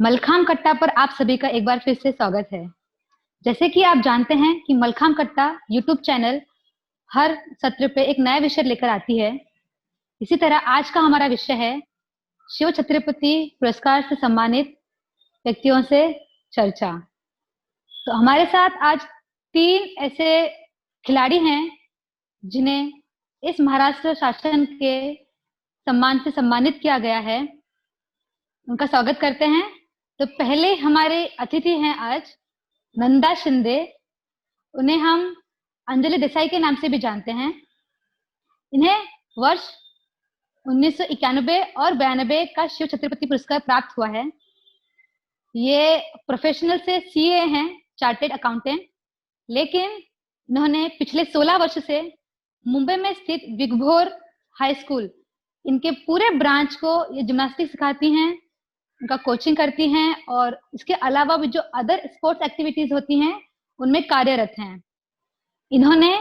मलखाम कट्टा पर आप सभी का एक बार फिर से स्वागत है। जैसे कि आप जानते हैं कि मलखाम कट्टा यूट्यूब चैनल हर सत्र पे एक नया विषय लेकर आती है। इसी तरह आज का हमारा विषय है शिव छत्रपति पुरस्कार से सम्मानित व्यक्तियों से चर्चा। तो हमारे साथ आज 3 ऐसे खिलाड़ी हैं जिन्हें इस महाराष्ट्र शासन के सम्मान से सम्मानित किया गया है। उनका स्वागत करते हैं। तो पहले हमारे अतिथि हैं आज नंदा शिंदे। उन्हें हम अंजलि देसाई के नाम से भी जानते हैं। इन्हें वर्ष 1991 और 92 का शिव छत्रपति पुरस्कार प्राप्त हुआ है। ये प्रोफेशनल से सीए हैं, चार्टेड अकाउंटेंट, लेकिन इन्होंने पिछले 16 वर्ष से मुंबई में स्थित विघ्नोर हाई स्कूल, इनके पूरे ब्रांच को ये जिम्नास्टिक सिखाती हैं, उनका कोचिंग करती हैं और इसके अलावा भी जो अदर स्पोर्ट्स एक्टिविटीज होती हैं उनमें कार्यरत हैं। इन्होंने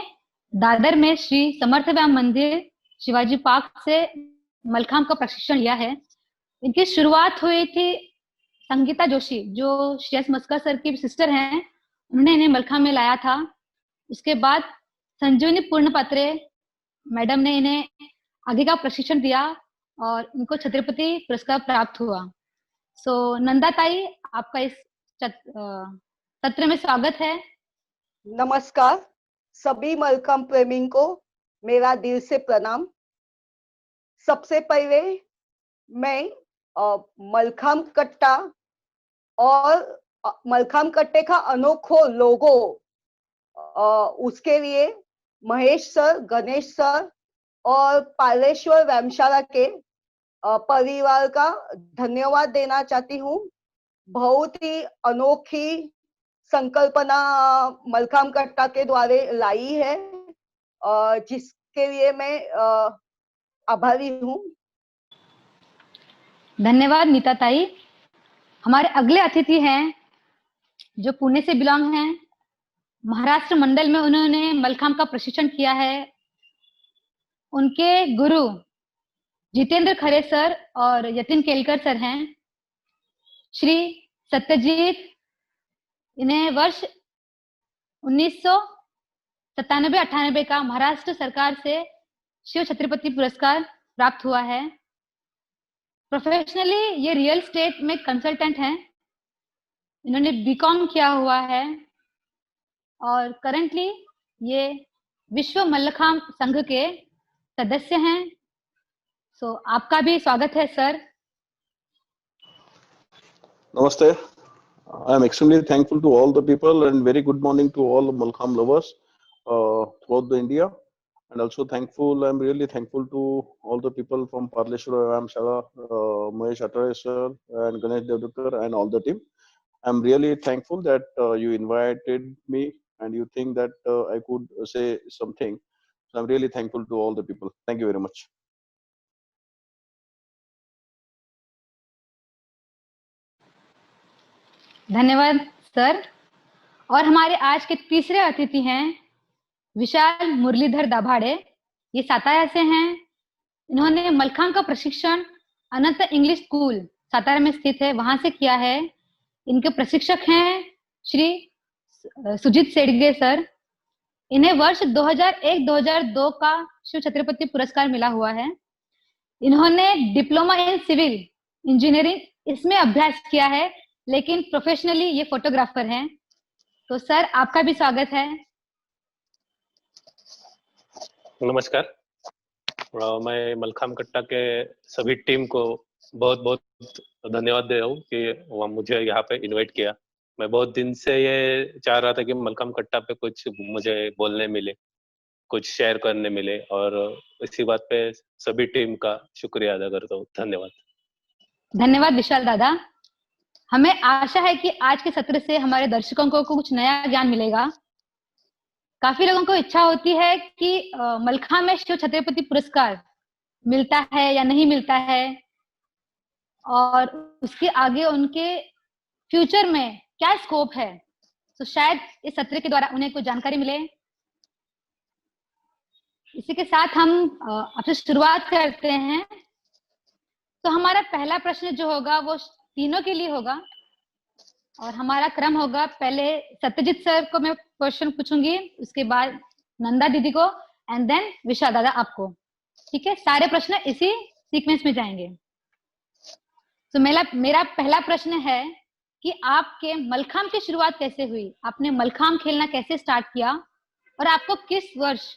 दादर में श्री समर्थ व्यायाम मंदिर शिवाजी पार्क से मलखाम का प्रशिक्षण लिया है। इनकी शुरुआत हुई थी संगीता जोशी, जो श्री एस मस्कर सर की सिस्टर हैं, उन्होंने इन्हें मलखाम में लाया था। उसके बाद संजीवनी पूर्णपात्रे मैडम ने इन्हें आगे का प्रशिक्षण दिया और इनको छत्रपति पुरस्कार प्राप्त हुआ। नंदा ताई, आपका इस सत्र में स्वागत है। नमस्कार सभी मलखाम प्रेमियों को मेरा दिल से प्रणाम। सबसे पहले मैं मलखाम कट्टा और मलखाम कट्टे का अनोखो लोगो उसके लिए महेश सर, गणेश सर और पालेश्वर व्यायामशाला के परिवार का धन्यवाद देना चाहती हूँ। बहुत ही अनोखी संकल्पना मलखाम कट्टा के द्वारा लाई है, जिसके लिए मैं आभारी हूँ। धन्यवाद नीता ताई। हमारे अगले अतिथि हैं जो पुणे से बिलोंग हैं। महाराष्ट्र मंडल में उन्होंने मलखाम का प्रशिक्षण किया है। उनके गुरु जितेंद्र खरे सर और यतिन केलकर सर हैं। श्री सत्यजीत, इन्हें वर्ष 1997-98 का महाराष्ट्र सरकार से शिव छत्रपति पुरस्कार प्राप्त हुआ है। प्रोफेशनली ये रियल एस्टेट में कंसल्टेंट हैं। इन्होंने बीकॉम किया हुआ है और करंटली ये विश्व मल्लखांब संघ के सदस्य हैं। आपका भी स्वागत है sir. Namaste. I am extremely thankful to all the people and very good morning to all the Malkham lovers throughout the India. And also thankful, I am really thankful to all the people from Parleshwar Vyayamshala, Mahesh Atare sir and Ganesh Devdukar and all the team. I am really thankful that you invited me and you think that I could say something. So I am really thankful to all the people. Thank you very much. धन्यवाद sir. और हमारे आज के तीसरे अतिथि हैं विशाल मुरलीधर दाभाड़े। ये सातारा से हैं। इन्होंने मलखाम का प्रशिक्षण अनंत इंग्लिश स्कूल सातारा में स्थित है, वहां से किया है। इनके प्रशिक्षक हैं श्री सुजीत सेडगे सर। इन्हें वर्ष 2001-2002 का शिव छत्रपति पुरस्कार मिला हुआ है। इन्होंने डिप्लोमा इन सिविल इंजीनियरिंग इसमें अभ्यास किया है, लेकिन प्रोफेशनली ये फोटोग्राफर हैं। तो सर, आपका भी स्वागत है। नमस्कार। मैं मलखाम कट्टा के सभी टीम को बहुत बहुत धन्यवाद दे रहा हूँ कि वह मुझे यहाँ पे इनवाइट किया। मैं बहुत दिन से ये चाह रहा था कि मलखाम कट्टा पे कुछ मुझे बोलने मिले, कुछ शेयर करने मिले, और इसी बात पे सभी टीम का शुक्रिया अदा करता हूँ। धन्यवाद। धन्यवाद विशाल दादा। हमें आशा है कि आज के सत्र से हमारे दर्शकों को कुछ नया ज्ञान मिलेगा। काफी लोगों को इच्छा होती है कि मलखाम में शिव छत्रपति पुरस्कार मिलता है या नहीं मिलता है, और उसके आगे उनके फ्यूचर में क्या स्कोप है। तो शायद इस सत्र के द्वारा उन्हें कुछ जानकारी मिले। इसी के साथ हम आपसे शुरुआत करते हैं। तो हमारा पहला प्रश्न जो होगा वो तीनों के लिए होगा और हमारा क्रम होगा, पहले सत्यजीत सर को मैं क्वेश्चन पूछूंगी, उसके बाद नंदा दीदी को, एंड देन विशाल दादा आपको। ठीक है, सारे प्रश्न इसी सीक्वेंस में जाएंगे। तो मेरा पहला प्रश्न है कि आपके मलखाम की शुरुआत कैसे हुई? आपने मलखाम खेलना कैसे स्टार्ट किया और आपको किस वर्ष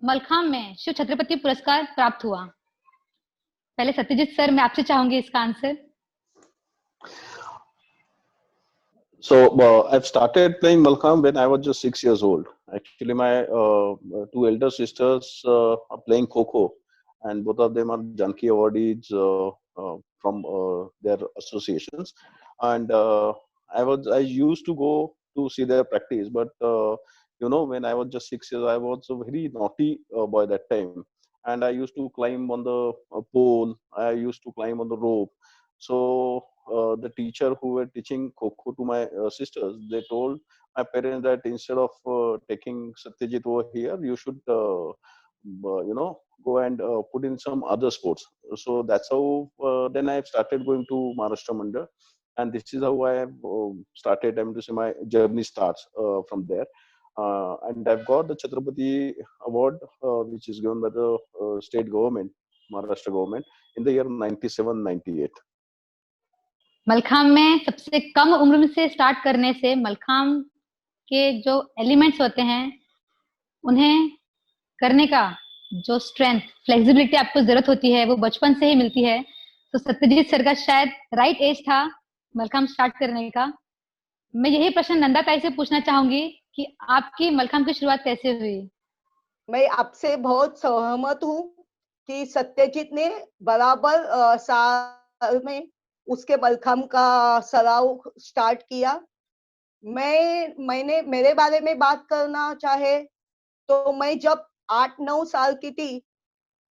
मलखाम में शिव छत्रपति पुरस्कार प्राप्त हुआ? पहले सत्यजीत सर, मैं आपसे चाहूंगी इसका answer. So I've started playing Malkham when I was just 6 years old. Actually, my two elder sisters are playing Kho, and both of them are Janki awardees from their associations. And I used to go to see their practice, but when I was just 6 years, I was a very naughty boy that time, and I used to climb on the pole. I used to climb on the rope. So the teacher who were teaching Kho to my sisters, they told my parents that instead of taking Satyajit over here, you should, go and put in some other sports. So that's how then I started going to Maharashtra Mandal, and this is how I have started. I'm to say my journey starts from there. And I've got the Chhatrapati Award, which is given by the state government, Maharashtra government, in the year 97-98. Mallakhamb में सबसे कम उम्र से start करने से मलखाम के जो elements होते हैं उन्हें करने का जो स्ट्रेंथ, फ्लेक्सिबिलिटी आपको जरूरत होती है वो बचपन से ही मिलती है। तो सत्यजीत सर का शायद राइट एज था मलखाम स्टार्ट करने का। मैं यही प्रश्न नंदा ताई से पूछना चाहूंगी कि आपकी मलखाम की शुरुआत कैसे हुई? मैं आपसे बहुत सहमत हूँ कि सत्यजीत ने बराबर साल में उसके मलखाम का सराव स्टार्ट किया। मैंने मेरे बारे में बात करना चाहे तो मैं जब 8-9 साल की थी,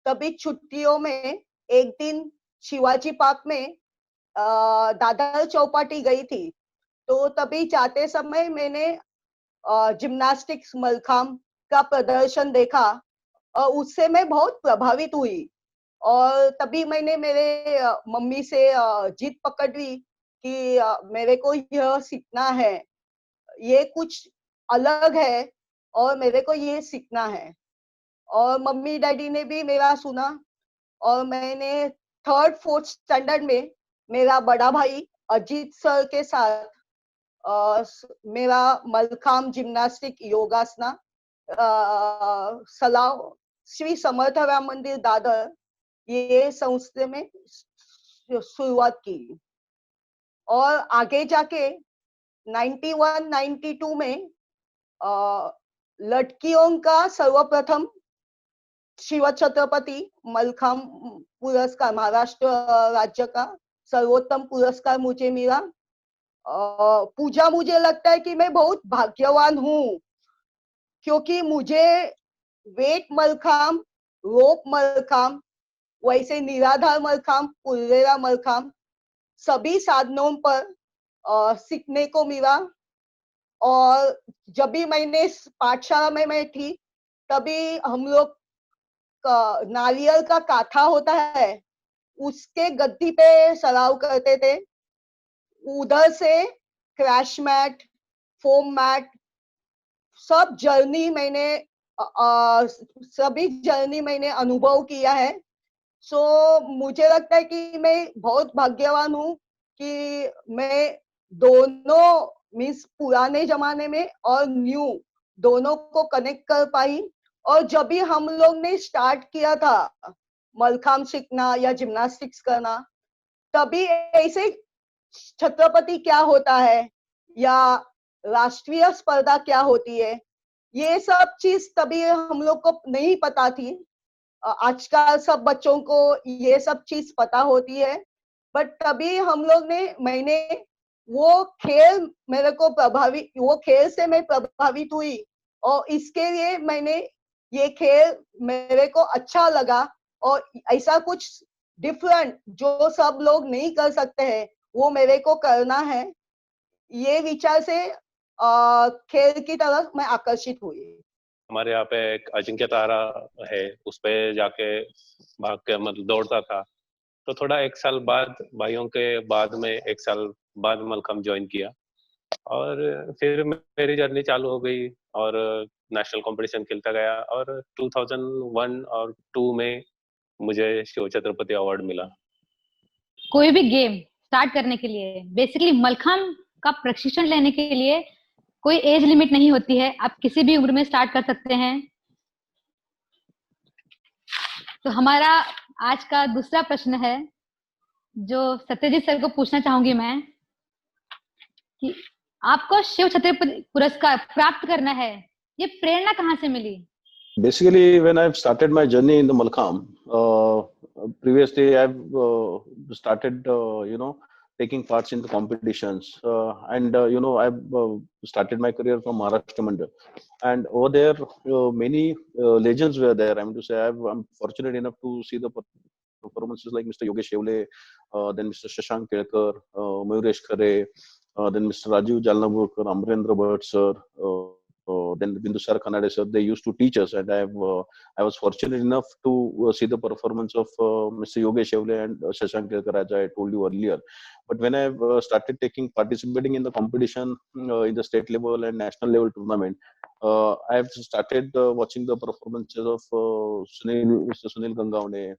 तभी छुट्टियों में एक दिन शिवाजी पार्क में दादर चौपाटी गई थी। तो तभी जाते समय मैंने जिम्नास्टिक्स मलखाम का प्रदर्शन देखा और उससे मैं बहुत प्रभावित हुई। और तभी मैंने मेरे मम्मी से जिद पकड़ी कि मेरे को यह सीखना है, ये कुछ अलग है और मेरे को ये सीखना है। और मम्मी डैडी ने भी मेरा सुना और मैंने 3rd-4th स्टैंडर्ड में मेरा बड़ा भाई अजीत सर के साथ मेरा मलखाम, जिम्नास्टिक, योगासना सलाव श्री समर्थ राम मंदिर दादर ये संस्था में शुरुआत की। और आगे जाके 91-92 में लड़कियों का सर्वप्रथम शिव छत्रपति मलखाम पुरस्कार, महाराष्ट्र राज्य का सर्वोत्तम पुरस्कार मुझे मिला। पूजा, मुझे लगता है कि मैं बहुत भाग्यवान हूँ क्योंकि मुझे वेट मलखाम, रोप मलखाम, वैसे निराधार मलखाम, पुरेरा मलखाम सभी साधनों पर सीखने को मिला। और जब भी मैंने पाठशाला में मैं थी तभी हम लोग नारियल का काथा होता है, उसके गद्दी पे सराव करते थे। उधर से क्रैश मैट, फोम मैट, सब जर्नी मैंने सभी जर्नी मैंने अनुभव किया है। सो मुझे लगता है कि मैं बहुत भाग्यवान हूँ कि मैं दोनों मीन्स पुराने जमाने में और न्यू दोनों को कनेक्ट कर पाई। और जब भी हम लोग ने स्टार्ट किया था मलखाम सीखना या जिम्नास्टिक्स करना, तभी ऐसे छत्रपति क्या होता है या राष्ट्रीय स्पर्धा क्या होती है, ये सब चीज तभी हम लोग को नहीं पता थी। आजकल सब बच्चों को ये सब चीज पता होती है, बट तभी हम लोग ने मैंने वो खेल मेरे को प्रभावित, वो खेल से मैं प्रभावित हुई और इसके लिए मैंने ये खेल मेरे को अच्छा लगा और ऐसा कुछ डिफरेंट जो सब लोग नहीं कर सकते हैं वो मेरे को करना है, ये विचार से खेल की तरफ मैं आकर्षित हुई। हमारे यहाँ पे एक अजिंक्य तारा है, उस पे जाके भाग के मतलब दौड़ता था। तो थोड़ा 1 साल बाद भाइयों के बाद में 1 साल बाद मलखम्ब ज्वाइन किया और फिर मेरी जर्नी चालू हो गई और नेशनल कंपटीशन खेलता गया और 2001 और 2 में मुझे शिव छत्रपति अवार्ड मिला। कोई भी गेम स्टार्ट करने के लिए बेसिकली मलखम्ब का प्रशिक्षण लेने के लिए कोई एज लिमिट नहीं होती है, आप किसी भी उम्र में स्टार्ट कर सकते हैं। तो हमारा आज का दूसरा प्रश्न है जो सत्यजीत सर को पूछना चाहूंगी मैं कि आपको शिव छत्रपति पुरस्कार प्राप्त करना है, ये प्रेरणा कहाँ से मिली? Basically, when I've started my journey in the Malkham, previously I've started, taking parts in the competitions, and I've started my career from Maharashtra Mandal, and over there many legends were there. I'm to say I'm fortunate enough to see the performances like Mr. Yogesh Shevle, then Mr. Shashank Kelkar, Mayuresh Khare, then Mr. Rajiv Jalnavurkar, Amrendra Bhatt sir. Then Bindusar Kanade sir, they used to teach us, and I was fortunate enough to see the performance of Mr. Yogesh Shevle and Shashank Kelkar, as I told you earlier. But when I started participating in the competition in the state level and national level tournament, I've started watching the performances of Mr. Sunil Gangavne,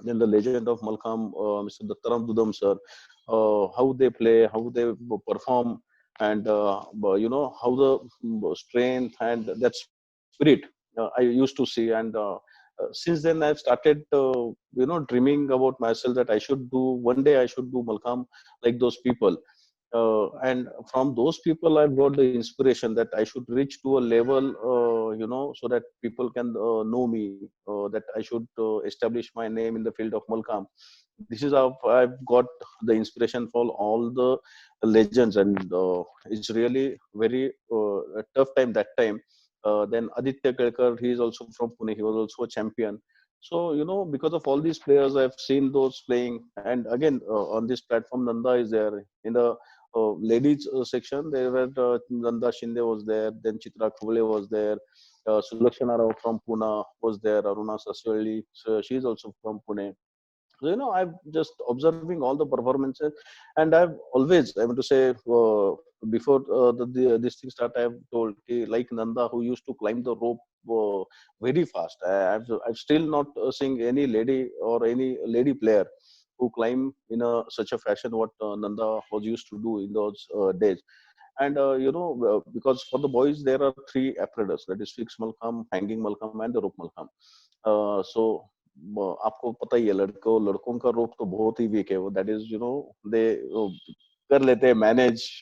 then the legend of Malkham, Mr. Dattaram Dudam sir, how they play, how they perform, and how the strength and that spirit I used to see. And since then I've started dreaming about myself that one day I should do Malkham like those people. And from those people I've got the inspiration that I should reach to a level so that people can know me, that I should establish my name in the field of Malkham. This is how I've got the inspiration for all the legends, and it's really very a tough time that time. Then Aditya Kelkar, he is also from Pune, he was also a champion. So because of all these players I've seen those playing. And again, on this platform Nanda is there. In the ladies section, there were Nanda Shinde was there, then Chitra Khuvale was there, Sulakshana Rao from Pune was there, Aruna Saswali, so she's also from Pune. So, I'm just observing all the performances, and I've always, I want to say, before this thing start, I've told, like Nanda, who used to climb the rope very fast. I've still not seen any lady or any lady player who climb in such a fashion what Nanda was used to do in those days. And because for the boys there are three apparatus, that is fixed Malkham, hanging Malkham, and the rope Malkham. So आपको पता ही है, लड़कों का रोप तो बहुत ही week है वो, that is they कर लेते हैं मैनेज.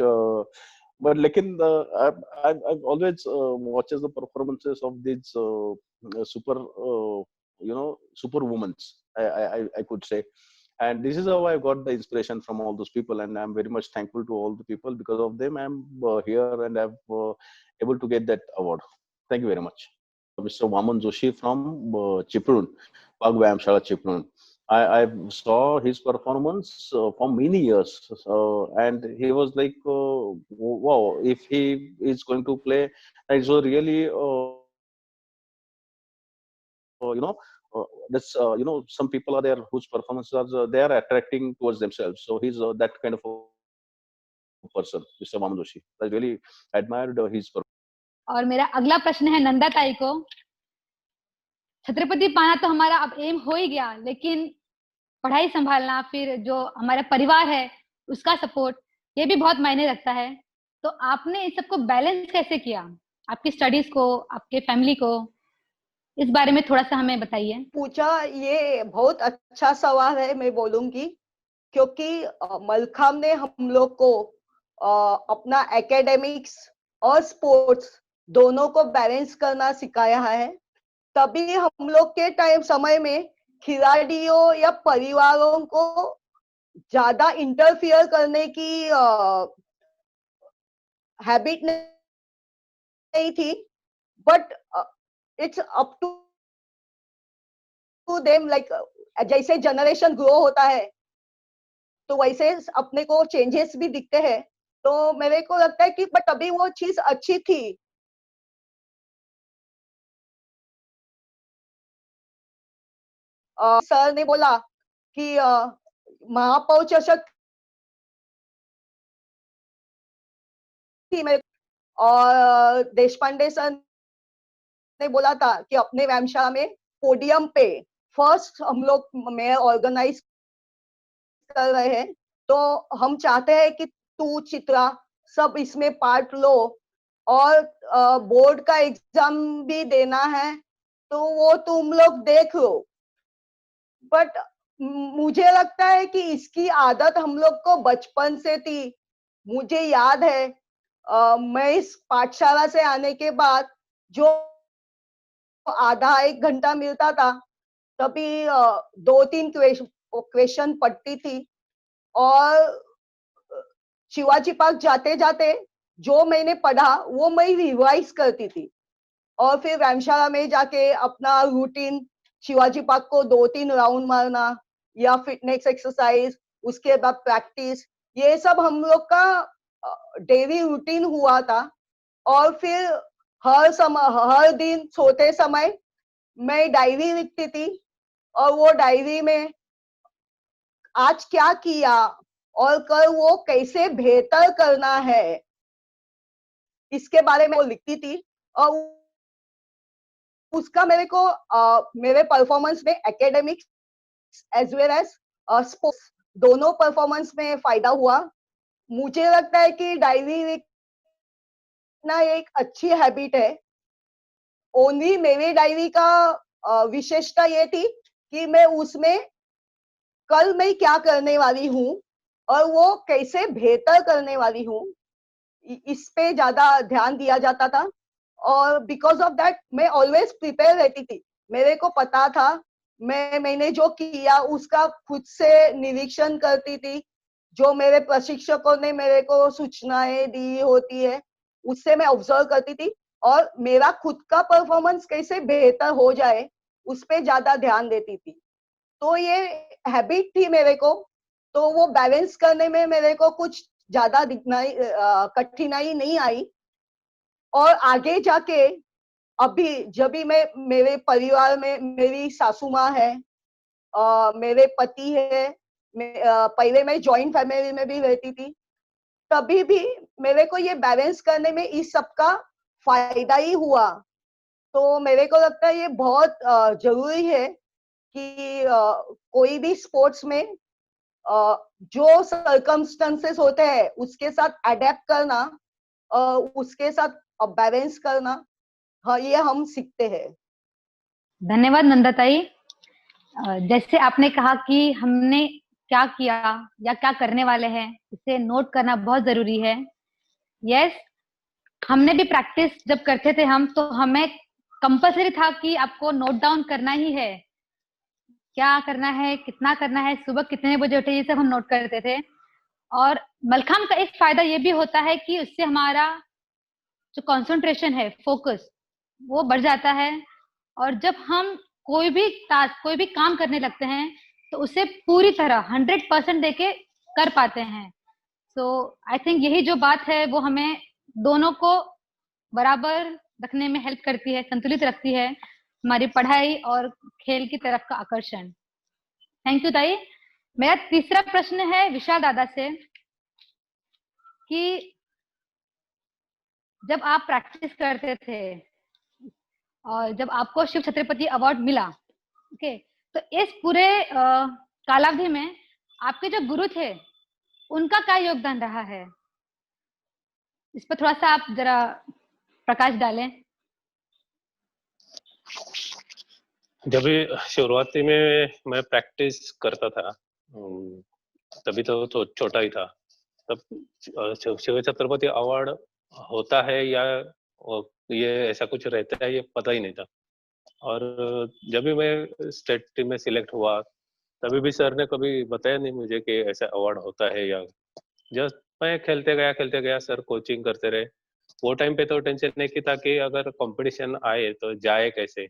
बट लेकिन I always watches the performances of these super women, I could say. And this is how I got the inspiration from all those people, and I'm very much thankful to all the people. Because of them I'm here, and I'm able to get that award. Thank you very much. Mr. Vaman Joshi from Chiprun, Pag Vyayamshala Chiprun. I saw his performance for many years, and he was like, wow, if he is going to play, and so really, that's some people are there whose performances are they are attracting towards themselves. So he's that kind of a person, Mr. Vaman Joshi. I really admired his performance. और मेरा अगला प्रश्न है नंदा ताई को। छत्रपति पाना तो हमारा अब एम हो ही गया, लेकिन पढ़ाई संभालना, फिर जो हमारा परिवार है उसका सपोर्ट, ये भी बहुत मायने रखता है। तो आपने इस सबको बैलेंस कैसे किया, आपकी स्टडीज को, आपके फैमिली को? इस बारे में थोड़ा सा हमें बताइए। पूछा, ये बहुत अच्छा सवाल है, मैं बोलूंगी, क्योंकि मलखाम ने हम लोग को अपना एकेडमिक्स और स्पोर्ट्स दोनों को बैलेंस करना सिखाया है। तभी हम लोग के समय में खिलाड़ियों या परिवारों को ज्यादा इंटरफियर करने की हैबिट नहीं थी, but it's up to them, like जैसे जनरेशन ग्रो होता है तो वैसे अपने को चेंजेस भी दिखते हैं। तो मेरे को लगता है कि बट अभी वो चीज अच्छी थी। सर ने बोला कि महापौर चषक थी मैं, और देशपांडे सर ने बोला था कि अपने व्यायामशाला में पोडियम पे फर्स्ट हम लोग मैं ऑर्गेनाइज कर रहे हैं, तो हम चाहते हैं कि तू चित्रा सब इसमें पार्ट लो, और बोर्ड का एग्जाम भी देना है तो वो तुम लोग देख लो। बट मुझे लगता है कि इसकी आदत हम लोग को बचपन से थी। मुझे याद है मैं इस पाठशाला से आने के बाद जो आधा एक घंटा मिलता था, तभी 2-3 क्वेश्चन पढ़ती थी, और शिवाजी पार्क जाते जाते जो मैंने पढ़ा वो मैं रिवाइज करती थी, और फिर व्यायामशाला में जाके अपना रूटीन शिवाजी पार्क को 2-3 राउंड मारना या फिटनेस एक्सरसाइज, उसके बाद प्रैक्टिस, ये सब हम लोग का डेली रूटीन हुआ था। और फिर हर दिन सोते समय मैं डायरी लिखती थी, और वो डायरी में आज क्या किया और कल वो कैसे बेहतर करना है, इसके बारे में वो लिखती थी। और उसका मेरे को मेरे परफॉर्मेंस में academics as well as sports दोनों परफॉर्मेंस में फायदा हुआ। मुझे लगता है कि डायरी लिखना एक अच्छी हैबिट है। ओनली मेरी डायरी का विशेषता ये थी कि मैं उसमें कल मैं क्या करने वाली हूँ और वो कैसे बेहतर करने वाली हूँ, इस पे ज्यादा ध्यान दिया जाता था। और बिकॉज ऑफ दैट मैं ऑलवेज प्रिपेयर रहती थी। मेरे को पता था मैंने जो किया उसका खुद से निरीक्षण करती थी, जो मेरे प्रशिक्षकों ने मेरे को सूचनाएं दी होती है उससे मैं ऑब्जर्व करती थी, और मेरा खुद का परफॉर्मेंस कैसे बेहतर हो जाए उस पे ज्यादा ध्यान देती थी। तो ये हैबिट थी मेरे को, तो वो बैलेंस करने में मेरे को कुछ ज्यादा कठिनाई नहीं आई। और आगे जाके अभी जब भी मैं मेरे परिवार में मेरी सासू माँ है, मेरे पति है, पहले मैं जॉइंट फैमिली में भी रहती थी, तभी भी मेरे को ये बैलेंस करने में इस सब का फायदा ही हुआ। तो मेरे को लगता है ये बहुत जरूरी है कि कोई भी स्पोर्ट्स में जो सर्कमस्टेंसेस होते हैं उसके साथ अडेप्ट करना, उसके साथ बैलेंस करना, हाँ ये हम सीखते हैं। धन्यवाद नंदाताई। जैसे आपने कहा कि हमने क्या किया या क्या करने वाले हैं इसे नोट करना बहुत जरूरी है। यस, हमने भी प्रैक्टिस जब करते थे हम, तो हमें कंपलसरी था कि आपको नोट डाउन करना ही है, क्या करना है, कितना करना है, सुबह कितने बजे उठे, ये सब हम नोट करते थे। और मलखांब का एक फायदा ये भी होता है कि उससे हमारा जो कंसंट्रेशन है, फोकस, वो बढ़ जाता है। और जब हम कोई भी टास्क, कोई भी काम करने लगते हैं तो उसे पूरी तरह 100% देके कर पाते हैं। सो आई थिंक यही जो बात है वो हमें दोनों को बराबर रखने में हेल्प करती है, संतुलित रखती है, हमारी पढ़ाई और खेल की तरफ का आकर्षण। थैंक यू ताई। मेरा तीसरा प्रश्न है विशाल दादा से कि जब आप प्रैक्टिस करते थे और जब आपको शिव छत्रपति अवार्ड मिला, ओके, तो इस पूरे कालावधि में आपके जो गुरु थे उनका क्या योगदान रहा है, इस पर थोड़ा सा आप जरा प्रकाश डालें। जब भी शुरुआती में मैं प्रैक्टिस करता था, तभी तो छोटा ही था, तब शिव छत्रपति अवार्ड होता है या ये ऐसा कुछ रहता है ये पता ही नहीं था। और जब भी मैं स्टेट टीम में सिलेक्ट हुआ तभी भी सर ने कभी बताया नहीं मुझे कि ऐसा अवार्ड होता है। या जस्ट मैं खेलते गया, सर कोचिंग करते रहे। वो टाइम पे तो टेंशन नहीं की था कि अगर कंपटीशन आए तो जाए कैसे,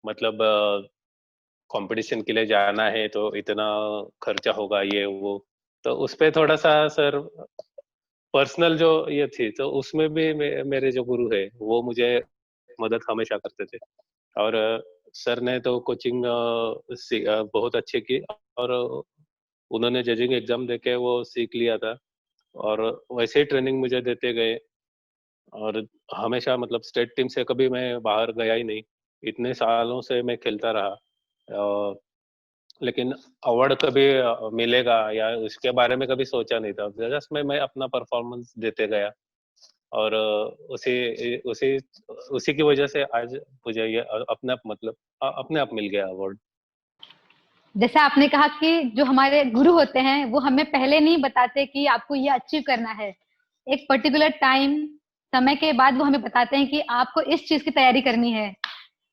मतलब कंपटीशन के लिए जाना है तो इतना खर्चा होगा ये वो, तो उस पे थोड़ा सा सर पर्सनल जो ये थी, तो उसमें भी मेरे जो गुरु है वो मुझे मदद हमेशा करते थे। और सर ने तो कोचिंग बहुत अच्छी की, और उन्होंने जजिंग एग्जाम देके वो सीख लिया था, और वैसे ही ट्रेनिंग मुझे देते गए। और हमेशा मतलब स्टेट टीम से कभी मैं बाहर गया ही नहीं, इतने सालों से मैं खेलता रहा। लेकिन अवार्ड कभी मिलेगा या उसके बारे में कभी सोचा नहीं था। जस्ट मैं अपना परफॉर्मेंस देते गया, और उसी उसी उसी की वजह से आज मुझे ये अपने आप मतलब अपने आप मिल गया अवार्ड। जैसे आपने कहा कि जो हमारे गुरु होते हैं वो हमें पहले नहीं बताते कि आपको ये अचीव करना है, एक पर्टिकुलर टाइम समय के बाद वो हमें बताते हैं कि आपको इस चीज की तैयारी करनी है।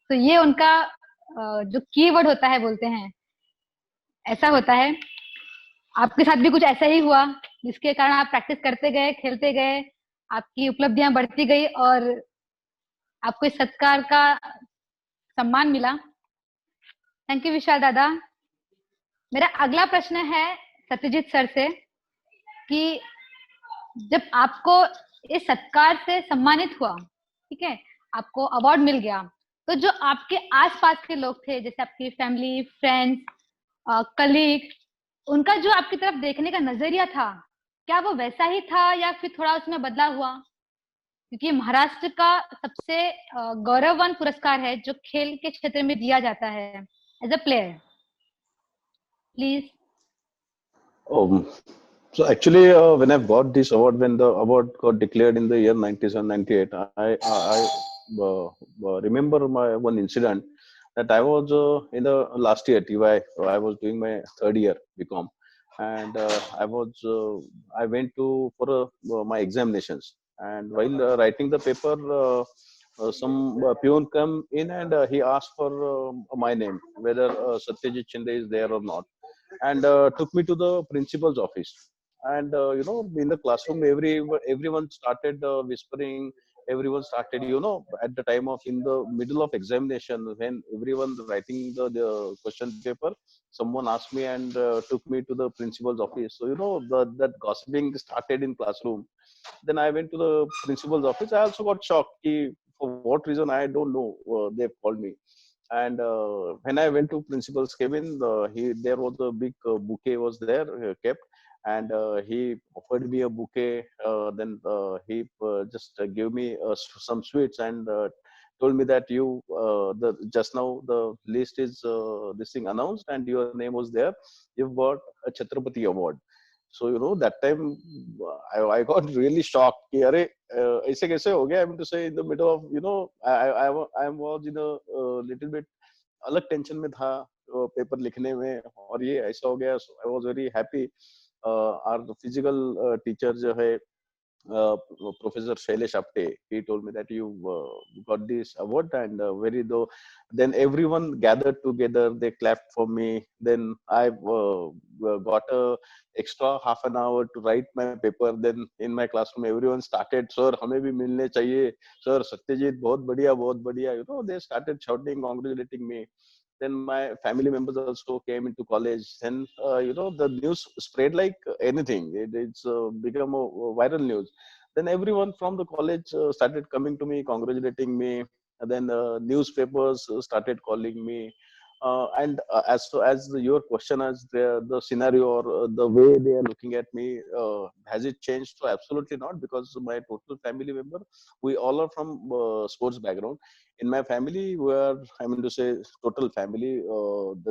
तो ये उनका जो कीवर्ड होता है बोलते हैं, ऐसा होता है। आपके साथ भी कुछ ऐसा ही हुआ जिसके कारण आप प्रैक्टिस करते गए, खेलते गए, आपकी उपलब्धियां बढ़ती गई और आपको इस सत्कार का सम्मान मिला। थैंक यू विशाल दादा। मेरा अगला प्रश्न है सत्यजीत सर से कि जब आपको इस सत्कार से सम्मानित हुआ, ठीक है, आपको अवार्ड मिल गया, तो जो आपके आसपास के लोग थे, जैसे आपकी फैमिली, फ्रेंड्स, कलीग, उनका जो आपकी तरफ देखने का नजरिया था, क्या वो वैसा ही था या फिर थोड़ा उसमें बदलाव हुआ? क्योंकि महाराष्ट्र का सबसे गौरववान पुरस्कार है जो खेल के क्षेत्र में दिया जाता है as a player. Please. So actually, when I got this award, when the award got declared in the year 97-98, I remember my one incident that I was in the last year TY. I was doing my third year BCom, and I went for my examinations. And while writing the paper, some peon come in and he asked for my name, whether Satyajit Shinde is there or not, and took me to the principal's office. And in the classroom, everyone started whispering. Everyone started, at the time of in the middle of examination, when everyone writing the question paper, someone asked me and took me to the principal's office. So that gossiping started in classroom. Then I went to the principal's office. I also got shocked. For what reason I don't know. They called me. And when I went to principal's cabin, there was a big bouquet was there kept, and he offered me a bouquet. Then he just gave me some sweets and told me that just now the list is this thing announced and your name was there. You've got a Chhatrapati award. So that time I got really shocked. कि अरे ऐसे कैसे हो गया? I mean to say, in the middle of I was in a little bit अलग tension में था paper लिखने में, और ये ऐसा हो गया. So I was very happy. Our physical teacher जो है Professor Shailesh Apte, he told me that you got this award, and then everyone gathered together, they clapped for me. Then I got a extra half an hour to write my paper. Then in my classroom, everyone started, sir, हमें भी मिलने चाहिए, sir, Satyajit, बहुत बढ़िया, they started shouting, congratulating me. Then my family members also came into college. Then the news spread like anything. It's become a viral news. Then everyone from the college started coming to me, congratulating me. And then newspapers started calling me. And as your question, as the scenario or the way they are looking at me, has it changed? So absolutely not, because my total family member, we all are from sports background. In my family, I mean to say, total family,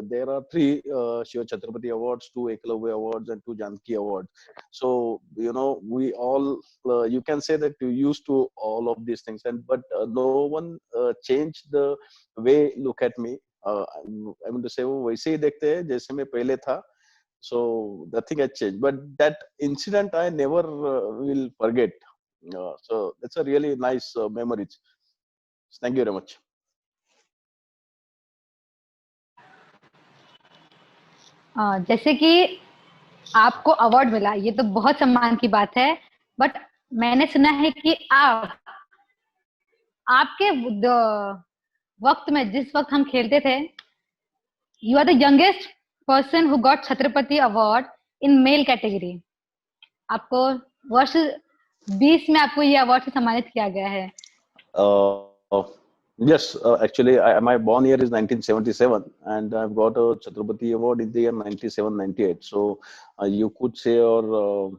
there are 3 Shiva Chhatrapati awards, 2 Eklavya awards, and 2 Janki awards. So we all, you can say that you used to all of these things, but no one changed the way look at me. I mean to say, वो वैसे ही देखते हैं जैसे मैं पहले था. So nothing has changed, but that incident I never will forget. So that's a really nice memories. Thank you very much. जैसे कि आपको अवार्ड मिला, ये तो बहुत सम्मान की बात है, बट मैंने सुना है कि आपके वक्त में, जिस वक्त हम खेलते थे, you are the youngest person who got Chhatrapati award in male category. आपको वर्ष 20 में आपको ये अवार्ड से सम्मानित किया गया है. Yes, actually, my born year is 1977, and I've got a Chhatrapati Award in the year 97-98. So you could say, or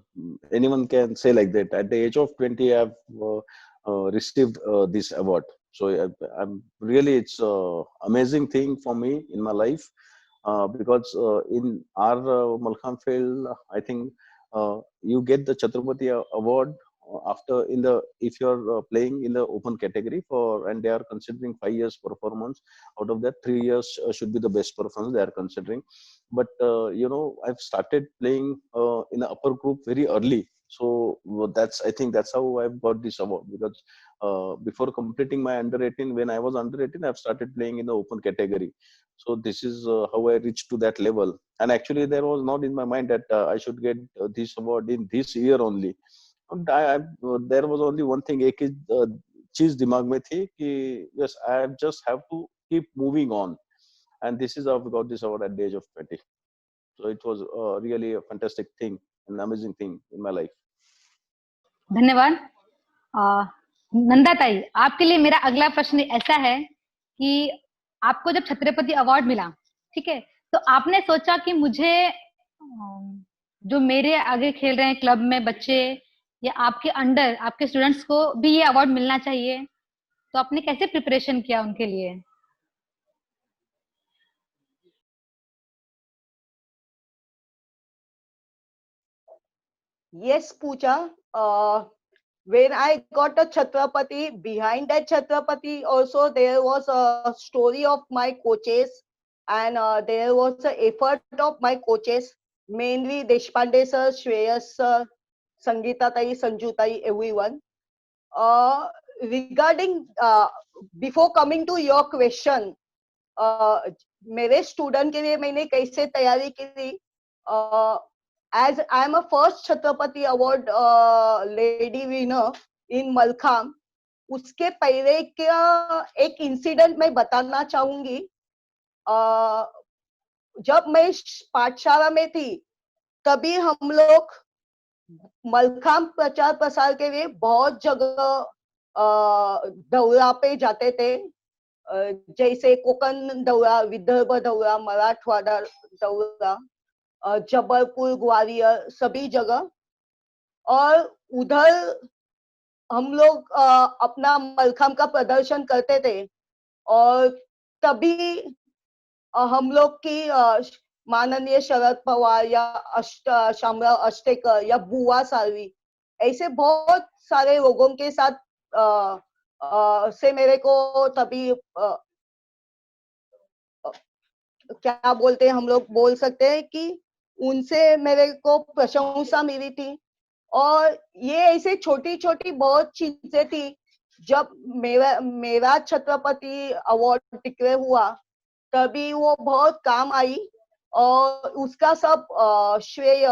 anyone can say like that. At the age of 20, I've received this award. So I'm really, it's an amazing thing for me in my life, because in our Malkham field, I think you get the Chhatrapati Award after in the if you're playing in the open category for, and they are considering 5 years performance. Out of that, 3 years should be the best performance they are considering. But I've started playing in the upper group very early. So that's, I think that's how I've got this award, because before completing my under 18, when I was under 18, I've started playing in the open category. So this is how I reached to that level. And actually, there was not in my mind that I should get this award in this year only. And there was only one thing, एक चीज दिमाग में थी कि yes, I just have to keep moving on, and this is how I got this award at the age of 20. So it was really a fantastic thing, an amazing thing in my life. धन्यवाद। नंदा ताई, आपके लिए मेरा अगला प्रश्न ऐसा है कि आपको जब छत्रपति अवार्ड मिला, ठीक है, तो आपने सोचा कि मुझे जो मेरे आगे खेल रहे हैं क्लब में बच्चे या आपके अंडर आपके स्टूडेंट्स को भी ये अवार्ड मिलना चाहिए, तो आपने कैसे प्रिपरेशन किया उनके लिए? Yes, Pooja. When I got a Chhatrapati, behind that Chhatrapati also there was a story of my coaches, and there was an effort of my coaches, mainly Deshpande sir, Shreyas sir, Sangeeta tai, Sanju tai, everyone. Regarding before coming to your question, मेरे student के लिए मैंने कैसे तैयारी की? As I am a first Chhatrapati Award lady winner in Malkham, उसके पहले का एक इंसिडेंट मैं बताना चाहूंगी। जब मैं पाठशाला में थी, तभी हम लोग मलखाम प्रचार प्रसार के लिए बहुत जगह दौरा पे जाते थे, जैसे कोकण दौरा, विदर्भ दौरा, मराठवाड़ा दौरा, जबलपुर, ग्वालियर, सभी जगह। और उधर हम लोग अपना मलखाम का प्रदर्शन करते थे, और तभी हम लोग की माननीय शरद पवार या शामराव अष्टेकर या बुआ सालवी, ऐसे बहुत सारे लोगों के साथ से मेरे को तभी क्या बोलते हैं, हम लोग बोल सकते हैं कि उनसे मेरे को प्रशंसा मिली थी। और ये ऐसे छोटी छोटी बहुत चीजें थी। जब मेरा छत्रपति अवार्ड डिक्लेयर हुआ, तभी वो बहुत काम आई, और उसका सब श्रेय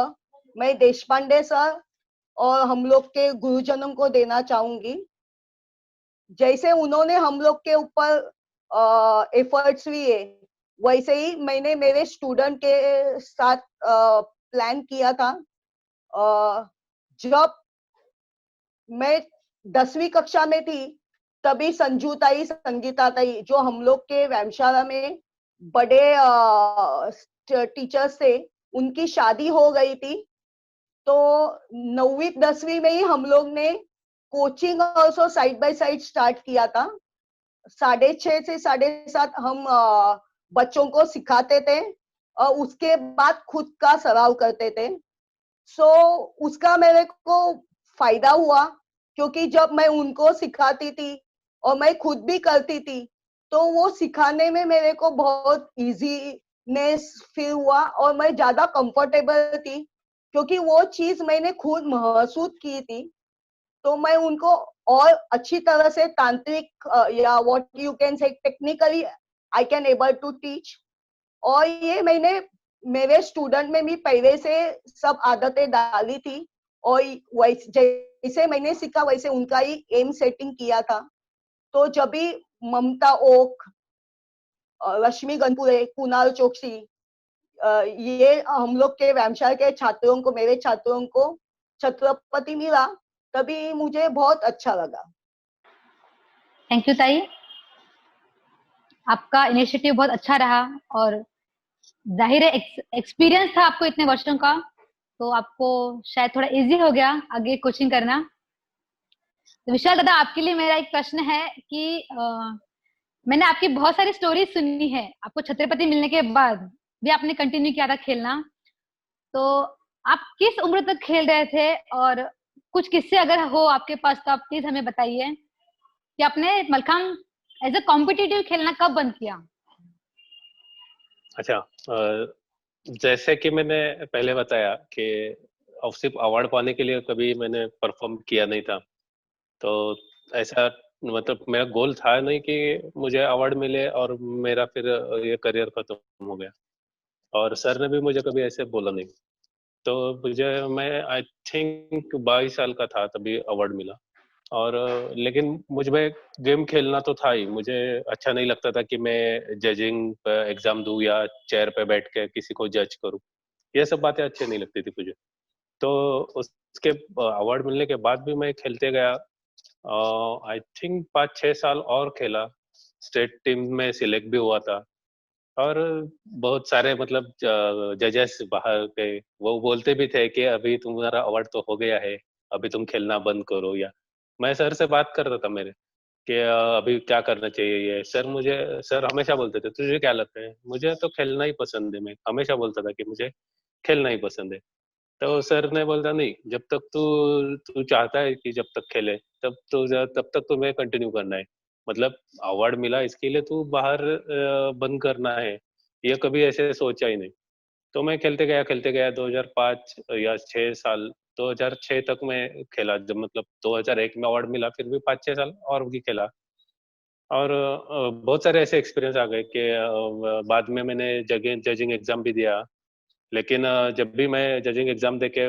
मैं देशपांडे सर और हम लोग के गुरुजनों को देना चाहूंगी। जैसे उन्होंने हम लोग के ऊपर एफर्ट्स लिए, वैसे ही मैंने मेरे स्टूडेंट के साथ प्लान किया था। जब मैं 10वीं कक्षा में थी, तभी संजू ताई, संगीता ताई, जो हम लोग के व्यायामशाला में बड़े टीचर्स थे, उनकी शादी हो गई थी। तो 9वीं 10वीं में ही हम लोग ने coaching also side by side start किया था। 6:30 से 7:30 हम बच्चों को सिखाते थे, और उसके बाद खुद का सराव करते थे। सो उसका मेरे को फायदा हुआ, क्योंकि जब मैं उनको सिखाती थी और मैं खुद भी करती थी, तो वो सिखाने में मेरे को बहुत इजीनेस फील हुआ, और मैं ज्यादा कंफर्टेबल थी, क्योंकि वो चीज मैंने खुद महसूस की थी। तो मैं उनको और अच्छी तरह से तांत्रिक या what you can say technically I can able to teach. और ये मैंने मेरे स्टूडेंट में भी पहले से सब आदतें डाली थी, और वैसे जैसे मैंने सीखा वैसे उनका ही एम सेटिंग किया था। तो जब भी ममता ओक, रश्मि गनपुरे, कुणाल चोकसी, ये हम लोग के व्यायामशाला के छात्रों को, मेरे छात्रों को छत्रपति मिला, तभी मुझे बहुत अच्छा लगा। थैंक यू ताई। आपका इनिशिएटिव बहुत अच्छा रहा और जाहिर है एक्सपीरियंस था आपको इतने वर्षों का, तो आपको शायद थोड़ा इजी हो गया आगे कोचिंग करना। तो विशाल दादा, आपके लिए मेरा एक प्रश्न है कि मैंने आपकी बहुत सारी स्टोरीज सुनी है, आपको छत्रपति मिलने के बाद भी आपने कंटिन्यू किया था खेलना। तो आप किस उम्र तक खेल रहे थे, और कुछ किस्से अगर हो आपके पास तो आप प्लीज हमें बताइए कि आपने मलखांब एज ए कॉम्पिटिटिव खेलना कब बंद किया? अच्छा, जैसे कि मैंने पहले बताया कि अब सिर्फ अवार्ड पाने के लिए कभी मैंने परफॉर्म किया नहीं था। तो ऐसा मतलब मेरा गोल था नहीं कि मुझे अवार्ड मिले और मेरा फिर ये करियर खत्म हो गया, और सर ने भी मुझे कभी ऐसे बोला नहीं। तो मैं आई थिंक 22 साल का था तभी अवार्ड मिला। और लेकिन मुझ में गेम खेलना तो था ही, मुझे अच्छा नहीं लगता था कि मैं जजिंग पे एग्जाम दूं या चेयर पे बैठ के किसी को जज करूं। ये सब बातें अच्छी नहीं लगती थी मुझे। तो उसके अवार्ड मिलने के बाद भी मैं खेलते गया। आई थिंक 5-6 साल और खेला, स्टेट टीम में सिलेक्ट भी हुआ था। और बहुत सारे मतलब जजेस बाहर के वो बोलते भी थे कि अभी तुम्हारा अवार्ड तो हो गया है, अभी तुम खेलना बंद करो। या मैं सर से बात कर रहा था मेरे कि अभी क्या करना चाहिए। ये सर हमेशा बोलते थे तुझे क्या लगता है, मुझे तो खेलना ही पसंद है। मैं हमेशा बोलता था कि मुझे खेलना ही पसंद है। तो सर ने बोला नहीं, जब तक तू तू चाहता है कि जब तक खेले तब तक तुम्हें कंटिन्यू करना है। मतलब अवार्ड मिला इसके लिए तू बाहर बंद करना है, ये कभी ऐसे सोचा ही नहीं। तो मैं खेलते गया 2005 या 6 साल, 2006 तक मैं खेला। जब मतलब 2001 में अवार्ड मिला, फिर भी 5-6 साल और भी खेला। और बहुत सारे ऐसे एक्सपीरियंस आ गए कि बाद में मैंने जजिंग एग्जाम भी दिया। लेकिन जब भी मैं जजिंग एग्जाम देके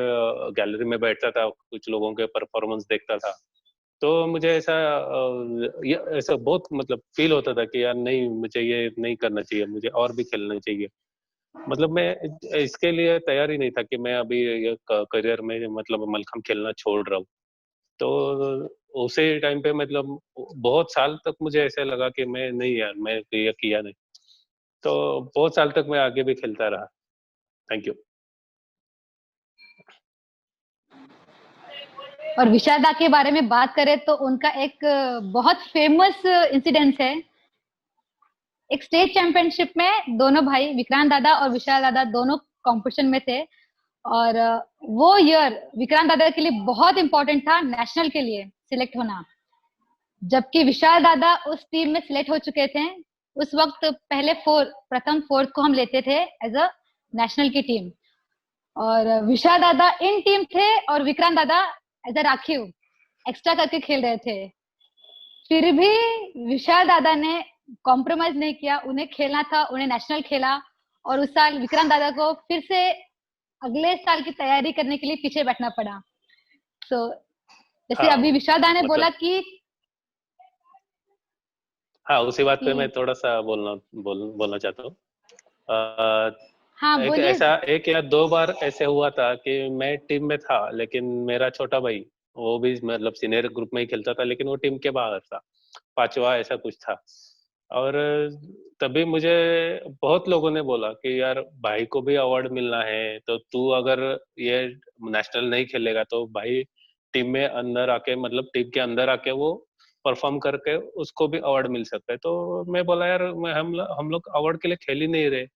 गैलरी में बैठता था, कुछ लोगों के परफॉर्मेंस देखता था, तो मुझे ऐसा ये ऐसा बहुत मतलब फील होता था कि यार नहीं, मुझे ये नहीं करना चाहिए, मुझे और भी खेलना चाहिए। मतलब मैं इसके लिए तैयार ही नहीं था कि मैं अभी ये करियर में मतलब मलखम खेलना छोड़ रहा हूँ। तो उसी टाइम पे मतलब बहुत साल तक मुझे ऐसे लगा कि मैं नहीं यार, मैं ये किया नहीं। तो बहुत साल तक मैं आगे भी खेलता रहा। Thank you. और विशारदा के बारे में बात करें तो उनका एक बहुत फेमस इंसिडेंट है। एक स्टेट चैंपियनशिप में दोनों भाई विक्रांत दादा और विशाल दादा दोनों कंपटीशन में थे, और वो ईयर विक्रांत दादा के लिए बहुत इंपॉर्टेंट था नेशनल के लिए सिलेक्ट होना। जबकि विशाल दादा उस टीम में सिलेक्ट हो चुके थे। उस वक्त प्रथम फोर्थ को हम लेते थे एज अ नेशनल की टीम, और विशाल दादा इन टीम थे और विक्रांत दादा एज अ राखीव एक्स्ट्रा करके खेल रहे थे। फिर भी विशाल दादा ने कॉम्प्रोमाइज नहीं किया, उन्हें खेलना था, उन्हें नेशनल खेला। और उस साल विक्रांत दादा को फिर से अगले साल की तैयारी करने के लिए पीछे बैठना पड़ा। तो जैसे हाँ अभी विशाल दादा ने बोला मतलब कि हाँ, उसी बात पे मैं कि थोड़ा सा बोलना चाहता हूँ। अ, हाँ बोलिए। एक या दो बार ऐसे हुआ था कि मैं टीम में था, लेकिन मेरा छोटा भाई वो भी मतलब सीनियर ग्रुप में ही खेलता था, लेकिन वो टीम के बाहर था, पांचवा ऐसा कुछ था। और तभी मुझे बहुत लोगों ने बोला कि यार भाई को भी अवार्ड मिलना है, तो तू अगर ये नेशनल नहीं खेलेगा तो भाई टीम में अंदर आके मतलब टीम के अंदर आके वो परफॉर्म करके उसको भी अवार्ड मिल सकता है। तो मैं बोला यार हम लोग अवार्ड के लिए खेल ही नहीं रहे।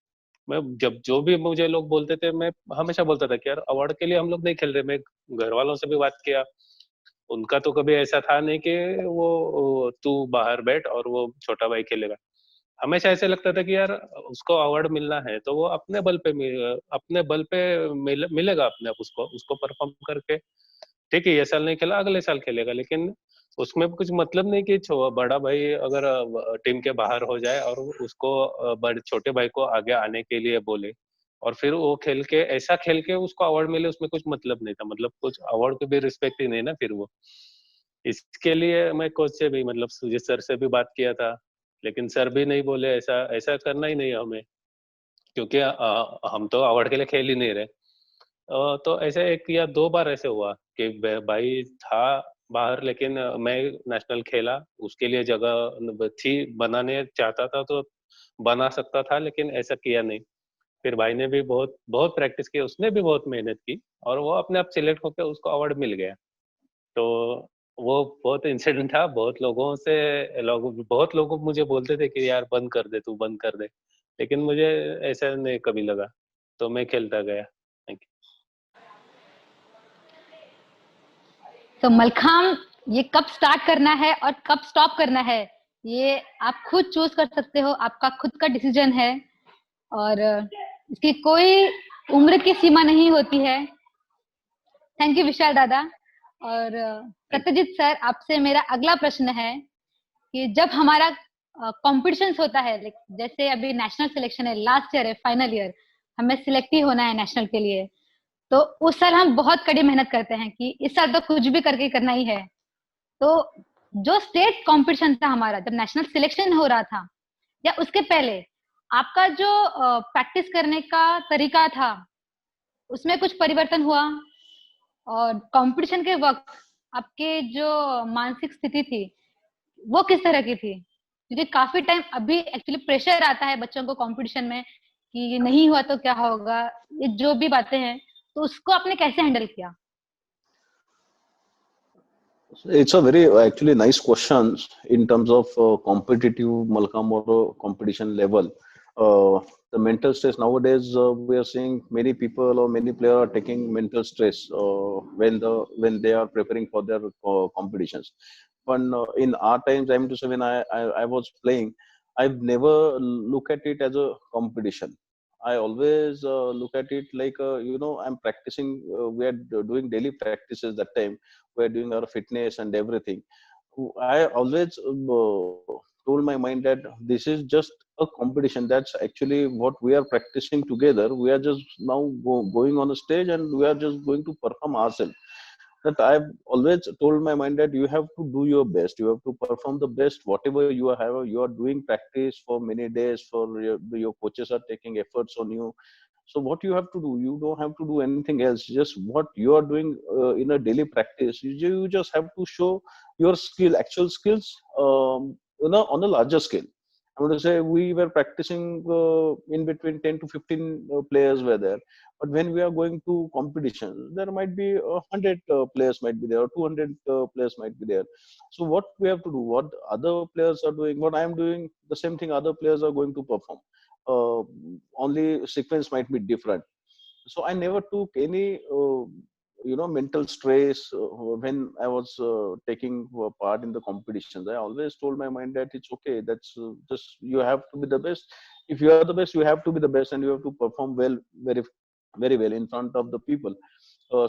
मैं जब जो भी मुझे लोग बोलते थे, मैं हमेशा बोलता था कि यार अवार्ड के लिए हम लोग नहीं खेल रहे। मैं घर वालों से भी बात किया, उनका तो कभी ऐसा था नहीं कि वो तू बाहर बैठ और वो छोटा भाई खेलेगा। हमेशा ऐसे लगता था कि यार उसको अवार्ड मिलना है तो वो अपने बल पे मिलेगा अपने आप उसको उसको परफॉर्म करके। ठीक है, ये साल नहीं खेला, अगले साल खेलेगा, लेकिन उसमें कुछ मतलब नहीं कि बड़ा भाई अगर टीम के बाहर हो जाए और उसको बड़े छोटे भाई को आगे आने के लिए बोले, और फिर वो खेल के उसको अवार्ड मिले, उसमें कुछ मतलब नहीं था। मतलब कुछ अवार्ड को भी रिस्पेक्ट ही नहीं ना फिर वो। इसके लिए मैं कोच से भी मतलब सुजीत सर से भी बात किया था, लेकिन सर भी नहीं बोले ऐसा ऐसा करना ही नहीं है हमें, क्योंकि हम तो अवार्ड के लिए खेल ही नहीं रहे। तो ऐसे एक या दो बार ऐसे हुआ कि भाई था बाहर, लेकिन मैं नेशनल खेला, उसके लिए जगह थी बनाने चाहता था, तो बना सकता था, लेकिन ऐसा किया नहीं। फिर भाई ने भी बहुत बहुत प्रैक्टिस की, उसने भी बहुत मेहनत की और वो अपने आप सिलेक्ट होकर उसको अवार्ड मिल गया। तो वो बहुत इंसिडेंट था। बहुत लोग मुझे बोलते थे कि यार बंद कर दे, तू बंद कर दे, लेकिन मुझे ऐसा नहीं कभी लगा, तो मैं खेलता गया। Thank you. तो मलखाम ये कब स्टार्ट करना है और कब स्टॉप करना है, ये आप खुद चूज कर सकते हो, आपका खुद का डिसीजन है और इसकी कोई उम्र की सीमा नहीं होती है। थैंक यू विशाल दादा। और सत्यजीत सर, आपसे मेरा अगला प्रश्न है कि जब हमारा कॉम्पिटिशन्स होता है, जैसे अभी नेशनल सिलेक्शन है, लास्ट ईयर है, फाइनल ईयर, हमें सिलेक्ट ही होना है नेशनल के लिए, तो उस साल हम बहुत कड़ी मेहनत करते हैं कि इस साल तो कुछ भी करके करना ही है। तो जो स्टेट कंपटीशन था हमारा, जब नेशनल सिलेक्शन हो रहा था या उसके पहले, आपका जो प्रैक्टिस करने का तरीका था उसमें कुछ परिवर्तन हुआ? और कंपटीशन के वक्त आपके जो मानसिक स्थिति थी वो किस तरह की थी? क्योंकि काफी टाइम अभी एक्चुअली प्रेशर आता है बच्चों को कंपटीशन में कि नहीं हुआ तो क्या होगा, ये जो भी बातें हैं, तो उसको आपने कैसे हैंडल किया? It's a very actually nice question in terms of competitive Malkham or competition level. The mental stress nowadays, we are seeing many people or many players are taking mental stress when they are preparing for their competitions. But in our times, I'm to say when I was playing, I've never look at it as a competition. I always look at it like I'm practicing. We are doing daily practices that time. We're doing our fitness and everything. I always told my mind that this is just a competition. That's actually what we are practicing together. We are just now going on a stage and we are just going to perform ourselves. That I've always told my mind that you have to do your best. You have to perform the best, whatever you are doing practice for many days. For your coaches are taking efforts on you, so what you have to do, you don't have to do anything else. Just what you are doing in a daily practice, you just have to show your skill, actual skills, on a larger scale. I want to say we were practicing in between 10 to 15 players were there. But when we are going to competition, there might be 100 players might be there, or 200 players might be there. So what we have to do, what other players are doing, what I am doing, the same thing other players are going to perform. Only sequence might be different. So I never took any mental stress when I was taking part in the competitions. I always told my mind that it's okay, that's just you have to be the best. If you are the best, you have to be the best, and you have to perform well, very very well in front of the people.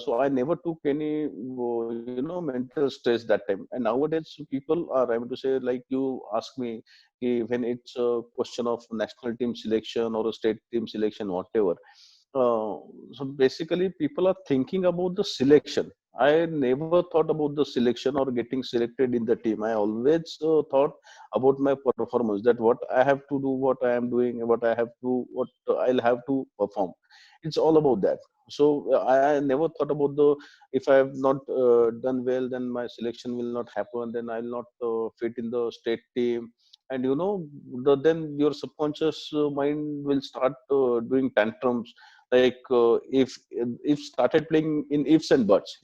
So I never took any mental stress that time. And nowadays people are, I want to say, like you ask me, when it's a question of national team selection or a state team selection, whatever. So basically people are thinking about the selection. I never thought about the selection or getting selected in the team. I always thought about my performance, that what I have to do, what I am doing, what I'll have to perform. It's all about that. So I never thought about the, if I have not done well, then my selection will not happen, then I'll not fit in the state team. And then your subconscious mind will start doing tantrums, like if started playing in ifs and buts.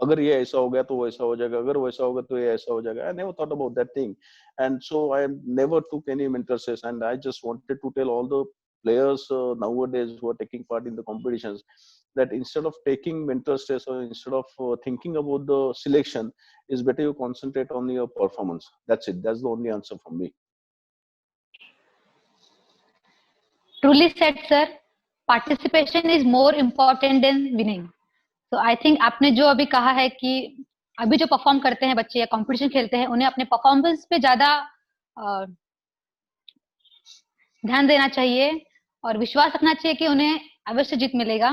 अगर ये ऐसा हो गया तो वैसा हो जाएगा, अगर वैसा होगा तो ये ऐसा हो जाएगा. I never thought about that thing. And so I never took any mental stress. And I just wanted to tell all the players nowadays who are taking part in the competitions, that instead of taking mental stress, or instead of thinking about the selection, is better you concentrate on your performance. That's it. That's the only answer from me. Truly said, sir. Participation is more important than winning. तो I think आपने जो अभी कहा है कि अभी जो perform करते हैं बच्चे या कंपटीशन खेलते हैं, उन्हें अपने परफॉर्मेंस पे ज्यादा ध्यान देना चाहिए और विश्वास रखना चाहिए कि उन्हें अवश्य जीत मिलेगा।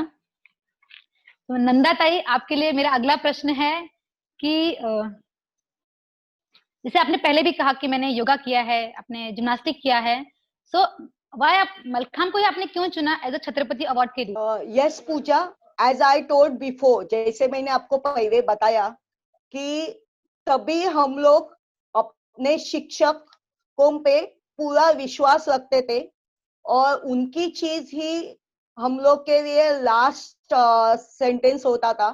तो नंदा ताई, आपके लिए मेरा अगला प्रश्न है कि जैसे आपने पहले भी कहा कि मैंने योगा किया है, आपने जिम्नास्टिक किया है, सो वाई आप मलखाम को ही आपने क्यों चुना एज अ छत्रपति अवार्ड के लिए? Yes Puja, as I told before, जैसे मैंने आपको पहले बताया कि तभी हम लोग अपने शिक्षकों पे पूरा विश्वास रखते थे और उनकी चीज ही हम लोग के लिए लास्ट सेंटेंस होता था।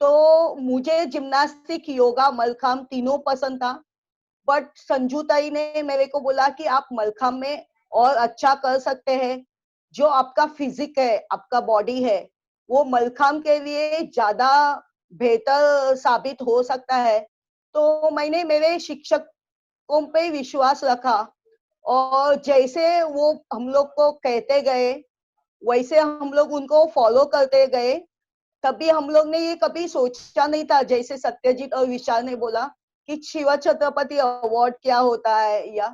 तो मुझे जिम्नास्टिक, योगा, मलखाम तीनों पसंद था, बट संजू ताई ने मेरे को बोला कि आप मलखाम में और अच्छा कर सकते हैं, जो आपका फिजिक है, आपका बॉडी है, वो मलखाम के लिए ज्यादा बेहतर साबित हो सकता है। तो मैंने मेरे शिक्षकों पे विश्वास रखा और जैसे वो हम लोग को कहते गए वैसे हम लोग उनको फॉलो करते गए। तभी हम लोग ने ये कभी सोचा नहीं था, जैसे सत्यजीत और विशाल ने बोला कि शिव छत्रपति अवार्ड क्या होता है, या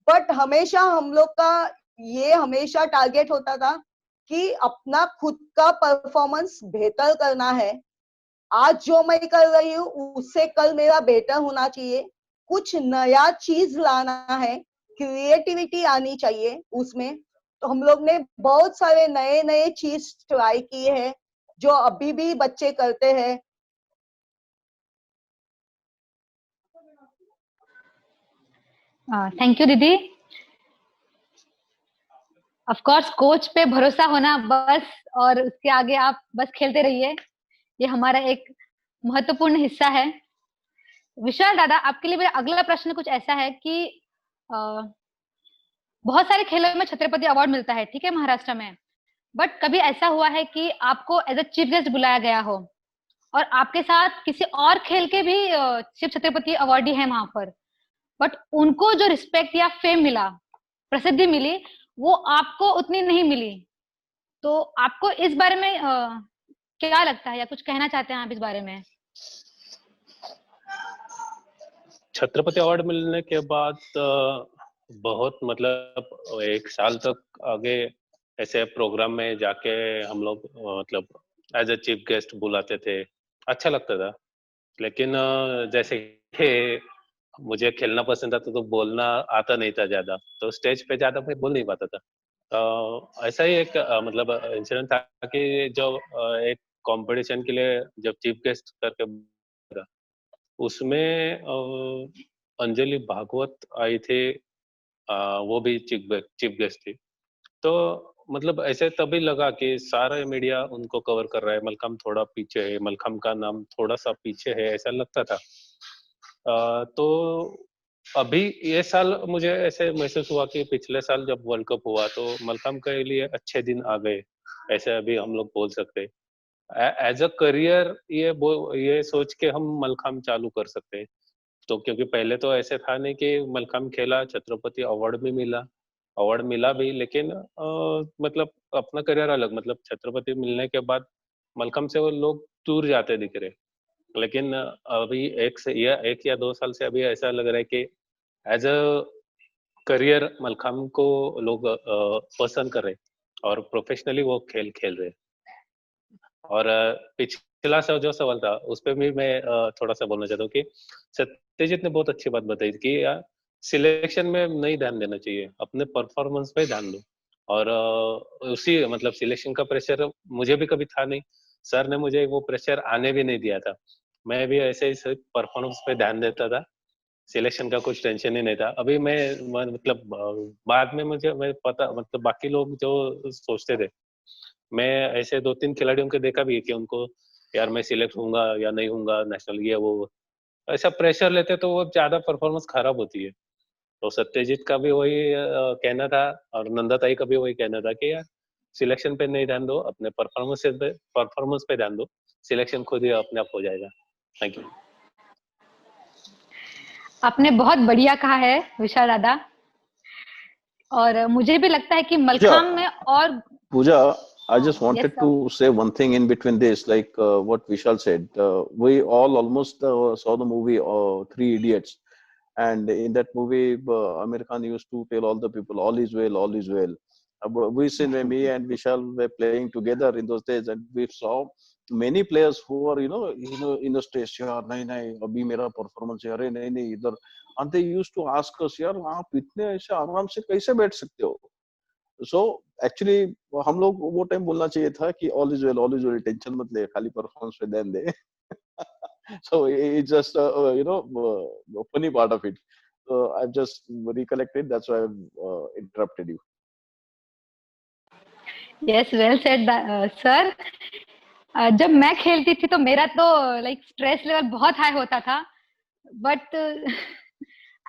बट हमेशा हम लोग का ये हमेशा टारगेट होता था कि अपना खुद का परफॉर्मेंस बेहतर करना है। आज जो मैं कर रही हूँ उससे कल मेरा बेटर होना चाहिए, कुछ नया चीज लाना है, क्रिएटिविटी आनी चाहिए उसमें। तो हम लोग ने बहुत सारे नए नए चीज ट्राई किए हैं जो अभी भी बच्चे करते हैं। थैंक यू दीदी। ऑफ कोर्स कोच पे भरोसा होना बस, और उसके आगे आप बस खेलते रहिए, ये हमारा एक महत्वपूर्ण हिस्सा है। विशाल दादा, आपके लिए मेरा अगला प्रश्न कुछ ऐसा है कि बहुत सारे खेलों में छत्रपति अवार्ड मिलता है, ठीक है, महाराष्ट्र में, बट कभी ऐसा हुआ है कि आपको एज अ चीफ गेस्ट बुलाया गया हो और आपके साथ किसी और खेल के भी शिव छत्रपति अवार्डी है वहां पर, बट उनको जो रिस्पेक्ट या फेम मिला, प्रसिद्धि मिली, वो आपको उतनी नहीं मिली, तो आपको इस बारे में क्या लगता है या कुछ कहना चाहते हैं आप इस बारे में? छत्रपति अवार्ड मिलने के बाद बहुत मतलब एक साल तक आगे ऐसे प्रोग्राम में जाके हम लोग मतलब एज अ चीफ गेस्ट बुलाते थे, अच्छा लगता था। लेकिन जैसे कि मुझे खेलना पसंद था तो बोलना आता नहीं था ज्यादा, तो स्टेज पे ज्यादा मैं बोल नहीं पाता था। ऐसा ही एक मतलब इंसिडेंट था कि जो एक कंपटीशन के लिए जब चीफ गेस्ट करके उसमें अंजलि भागवत आई थी, वो भी चीफ गेस्ट थी। तो मतलब ऐसे तभी लगा कि सारा मीडिया उनको कवर कर रहा है, मलखाम थोड़ा पीछे है, मलखाम का नाम थोड़ा सा पीछे है, ऐसा लगता था। तो अभी ये साल मुझे ऐसे महसूस हुआ कि पिछले साल जब वर्ल्ड कप हुआ तो मलखाम के लिए अच्छे दिन आ गए, ऐसे अभी हम लोग बोल सकते हैं। एज अ करियर ये सोच के हम मलखाम चालू कर सकते हैं। तो क्योंकि पहले तो ऐसे था नहीं कि मलखाम खेला, छत्रपति अवार्ड भी मिला, अवार्ड मिला भी, लेकिन मतलब अपना करियर अलग, मतलब छत्रपति मिलने के बाद मलखाम से वो लोग दूर जाते दिख रहे। लेकिन अभी एक या 2 साल से अभी ऐसा लग रहा है कि एज अ करियर मलखाम को लोग पसंद कर रहे और प्रोफेशनली वो खेल खेल रहे। और पिछला जो सवाल था उस पर भी मैं थोड़ा सा बोलना चाहता हूँ कि सत्यजीत ने बहुत अच्छी बात बताई कि यार सिलेक्शन में नहीं ध्यान देना चाहिए, अपने परफॉर्मेंस पे ध्यान दो। और उसी मतलब सिलेक्शन का प्रेशर मुझे भी कभी था नहीं, सर ने मुझे वो प्रेशर आने भी नहीं दिया था, मैं भी ऐसे ही सिर्फ परफॉर्मेंस पे ध्यान देता था, सिलेक्शन का कुछ टेंशन ही नहीं था। अभी मैं मतलब बाद में मुझे मैं पता मतलब बाकी लोग जो सोचते थे, मैं ऐसे 2-3 खिलाड़ियों को देखा भी है कि उनको यार मैं सिलेक्ट होऊंगा या नहीं होऊंगा नेशनल, ये वो ऐसा प्रेशर लेते तो वो ज्यादा परफॉर्मेंस खराब होती है। तो सत्यजीत का भी वही कहना था और नंदा ताई का भी वही कहना था कि यार सिलेक्शन पे नहीं ध्यान दो, अपने परफॉर्मेंस पे ध्यान दो, सिलेक्शन खुद ही अपने आप हो जाएगा। Thank you. आपने बहुत बढ़िया कहा है विशाल दादा, और मुझे भी लगता है कि मलखाम में और Pooja, I just yes wanted sir. to say one thing in between this, like what Vishal said. We all almost saw the movie Three Idiots, and in that movie, Amir Khan used to tell all the people, "All is well, all is well." We seen me and Vishal were playing together in those days, and we saw many players who were, in the stage, यार नहीं नहीं अभी मेरा performance है, अरे नहीं नहीं इधर, and they used to ask us, यार आप इतने ऐसे आराम से कैसे बैठ सकते हो? सो एक्चुअली हम लोग वो टाइम बोलना चाहिए था कि ऑल इज वेल, टेंशन मत ले, खाली परफॉर्मेंस पे ध्यान दे. So it's just you know funny part of it. I've just recollected. That's why I've interrupted you. Yes, well said, sir. जब मैं खेलती थी तो मेरा तो लाइक स्ट्रेस लेवल बहुत हाई होता था, but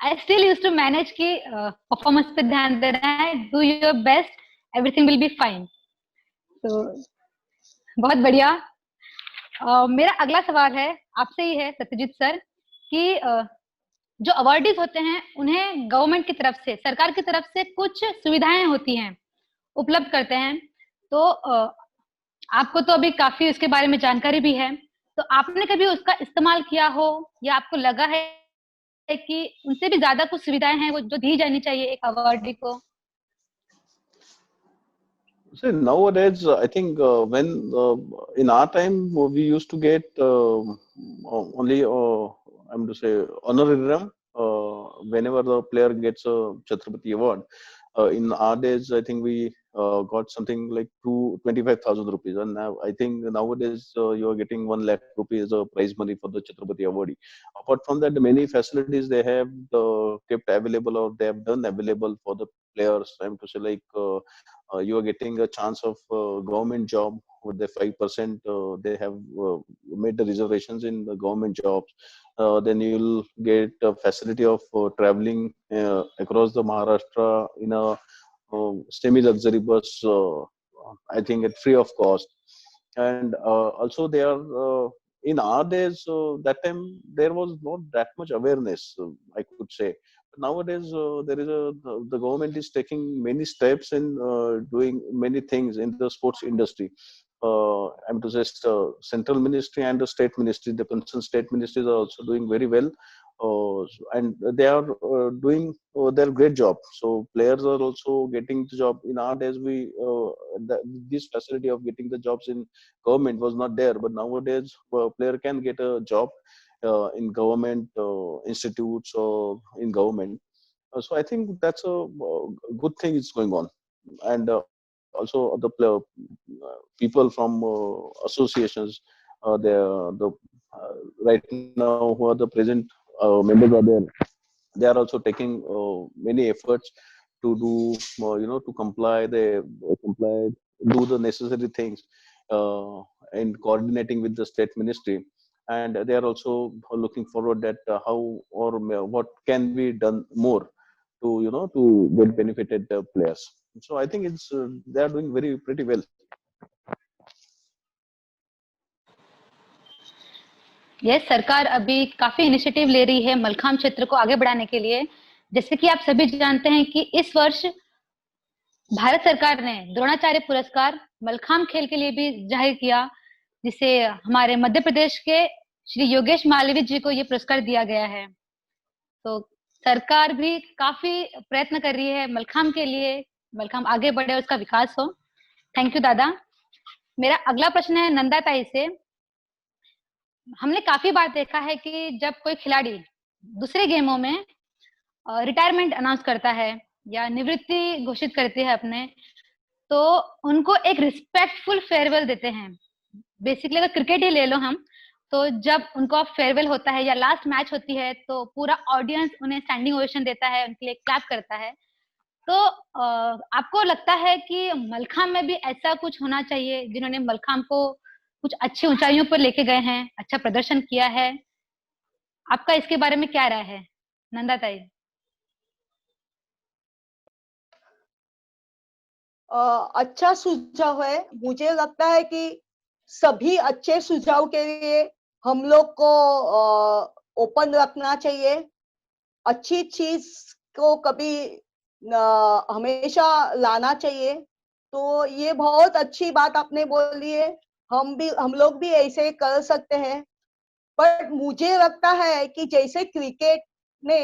I still use to manage कि परफॉर्मेंस पे ध्यान देना है, do your best, everything will be fine. तो बहुत बढ़िया. मेरा अगला सवाल है आपसे ही है सत्यजीत सर कि जो अवार्डीज होते हैं उन्हें गवर्नमेंट की तरफ से, सरकार की तरफ से कुछ सुविधाएं होती हैं, उपलब्ध करते हैं. तो आपको तो अभी काफी उसके बारे में जानकारी भी है, तो आपने कभी उसका इस्तेमाल किया हो या आपको लगा है कि उनसे भी ज्यादा कुछ सुविधाएं हैं वो जो दी जानी चाहिए एक अवार्डी को? See, nowadays, I think when in our time we used to get only, I'm to say, honorarium whenever the player gets a Chhatrapati Award. In our days, I think we got something like 25,000 rupees, and now I think nowadays you are getting 1 lakh rupees prize money for the Chhatrapati Awardee. Apart from that, many facilities they have kept available or they have done available for the players. I'm to say like. You are getting a chance of government job with the 5%. They have made the reservations in the government jobs. Then you'll get a facility of traveling across the Maharashtra in a semi-luxury bus. I think at free of cost. And also they are in our days. That time there was not that much awareness. I could say. Nowadays there is the government is taking many steps in doing many things in the sports industry. I'm to just central ministry and the state ministry, the concerned state ministries are also doing very well, and they are doing their great job. So players are also getting the job. In our days this facility of getting the jobs in government was not there, but nowadays player can get a job in government institutes or in government. So I think that's a good thing is going on. And also people from associations, the right now who are the present members are there. They are also taking many efforts to do, to comply, do the necessary things in coordinating with the state ministry. And they are also looking forward that how or what can be done more to, to get benefited players. So I think it's they are doing pretty well. ये सरकार अभी काफी initiative ले रही है मलखाम क्षेत्र को आगे बढ़ाने के लिए. जैसे कि आप सभी जानते हैं कि इस वर्ष भारत सरकार ने द्रोणाचार्य पुरस्कार मलखाम खेल के लिए भी जाहिर किया, जिसे हमारे मध्य प्रदेश के श्री योगेश मालवीय जी को ये पुरस्कार दिया गया है. तो सरकार भी काफी प्रयत्न कर रही है मलखाम के लिए, मलखाम आगे बढ़े, उसका विकास हो. थैंक यू दादा. मेरा अगला प्रश्न है नंदा ताई से. हमने काफी बार देखा है कि जब कोई खिलाड़ी दूसरे गेमों में रिटायरमेंट अनाउंस करता है या निवृत्ति घोषित करते हैं अपने, तो उनको एक रिस्पेक्टफुल फेयरवेल देते हैं. बेसिकली अगर क्रिकेट ही ले लो हम, तो जब उनको फेयरवेल होता है या लास्ट मैच होती है तो पूरा ऑडियंस उन्हें स्टैंडिंग ओवेशन देता है, उनके लिए क्लैप करता है. तो आपको लगता है कि मलखाम में भी ऐसा कुछ होना चाहिए, जिन्होंने मलखाम को कुछ अच्छी ऊंचाइयों पर लेके गए हैं, अच्छा प्रदर्शन किया है? आपका इसके बारे में क्या राय है नंदा ताई? अच्छा सुझाव है. मुझे लगता है कि सभी अच्छे सुझाव के लिए हम लोग को ओपन रखना चाहिए. अच्छी चीज को कभी हमेशा लाना चाहिए. तो ये बहुत अच्छी बात आपने बोली है. हम लोग भी ऐसे कर सकते हैं. पर मुझे लगता है कि जैसे क्रिकेट ने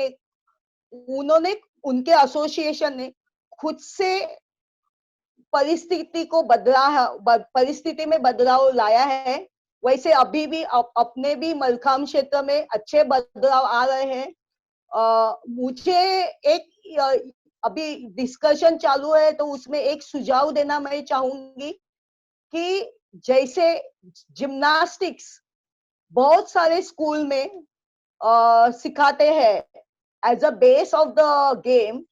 उनके एसोसिएशन ने खुद से परिस्थिति में बदलाव लाया है, वैसे अभी भी अपने भी मलखाम क्षेत्र में अच्छे बदलाव आ रहे हैं. मुझे एक अभी डिस्कशन चालू है तो उसमें एक सुझाव देना मैं चाहूंगी कि जैसे जिम्नास्टिक्स बहुत सारे स्कूल में सिखाते हैं, as a base of the game,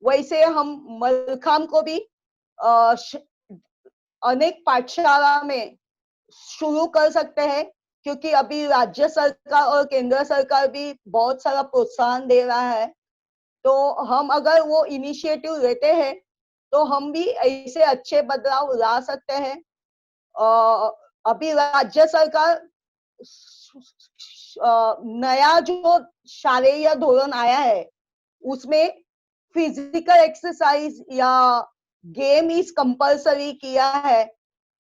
वैसे हम मलखाम को भी अनेक पाठशाला में शुरू कर सकते हैं, क्योंकि अभी राज्य सरकार और केंद्र सरकार भी बहुत सारा प्रोत्साहन दे रहा है। तो हम अगर वो इनिशिएटिव लेते हैं तो हम भी ऐसे अच्छे बदलाव ला सकते हैं। अभी राज्य सरकार नया जो शालेय धोरण आया है उसमें फिजिकल एक्सरसाइज या गेम इज कंपलसरी किया है।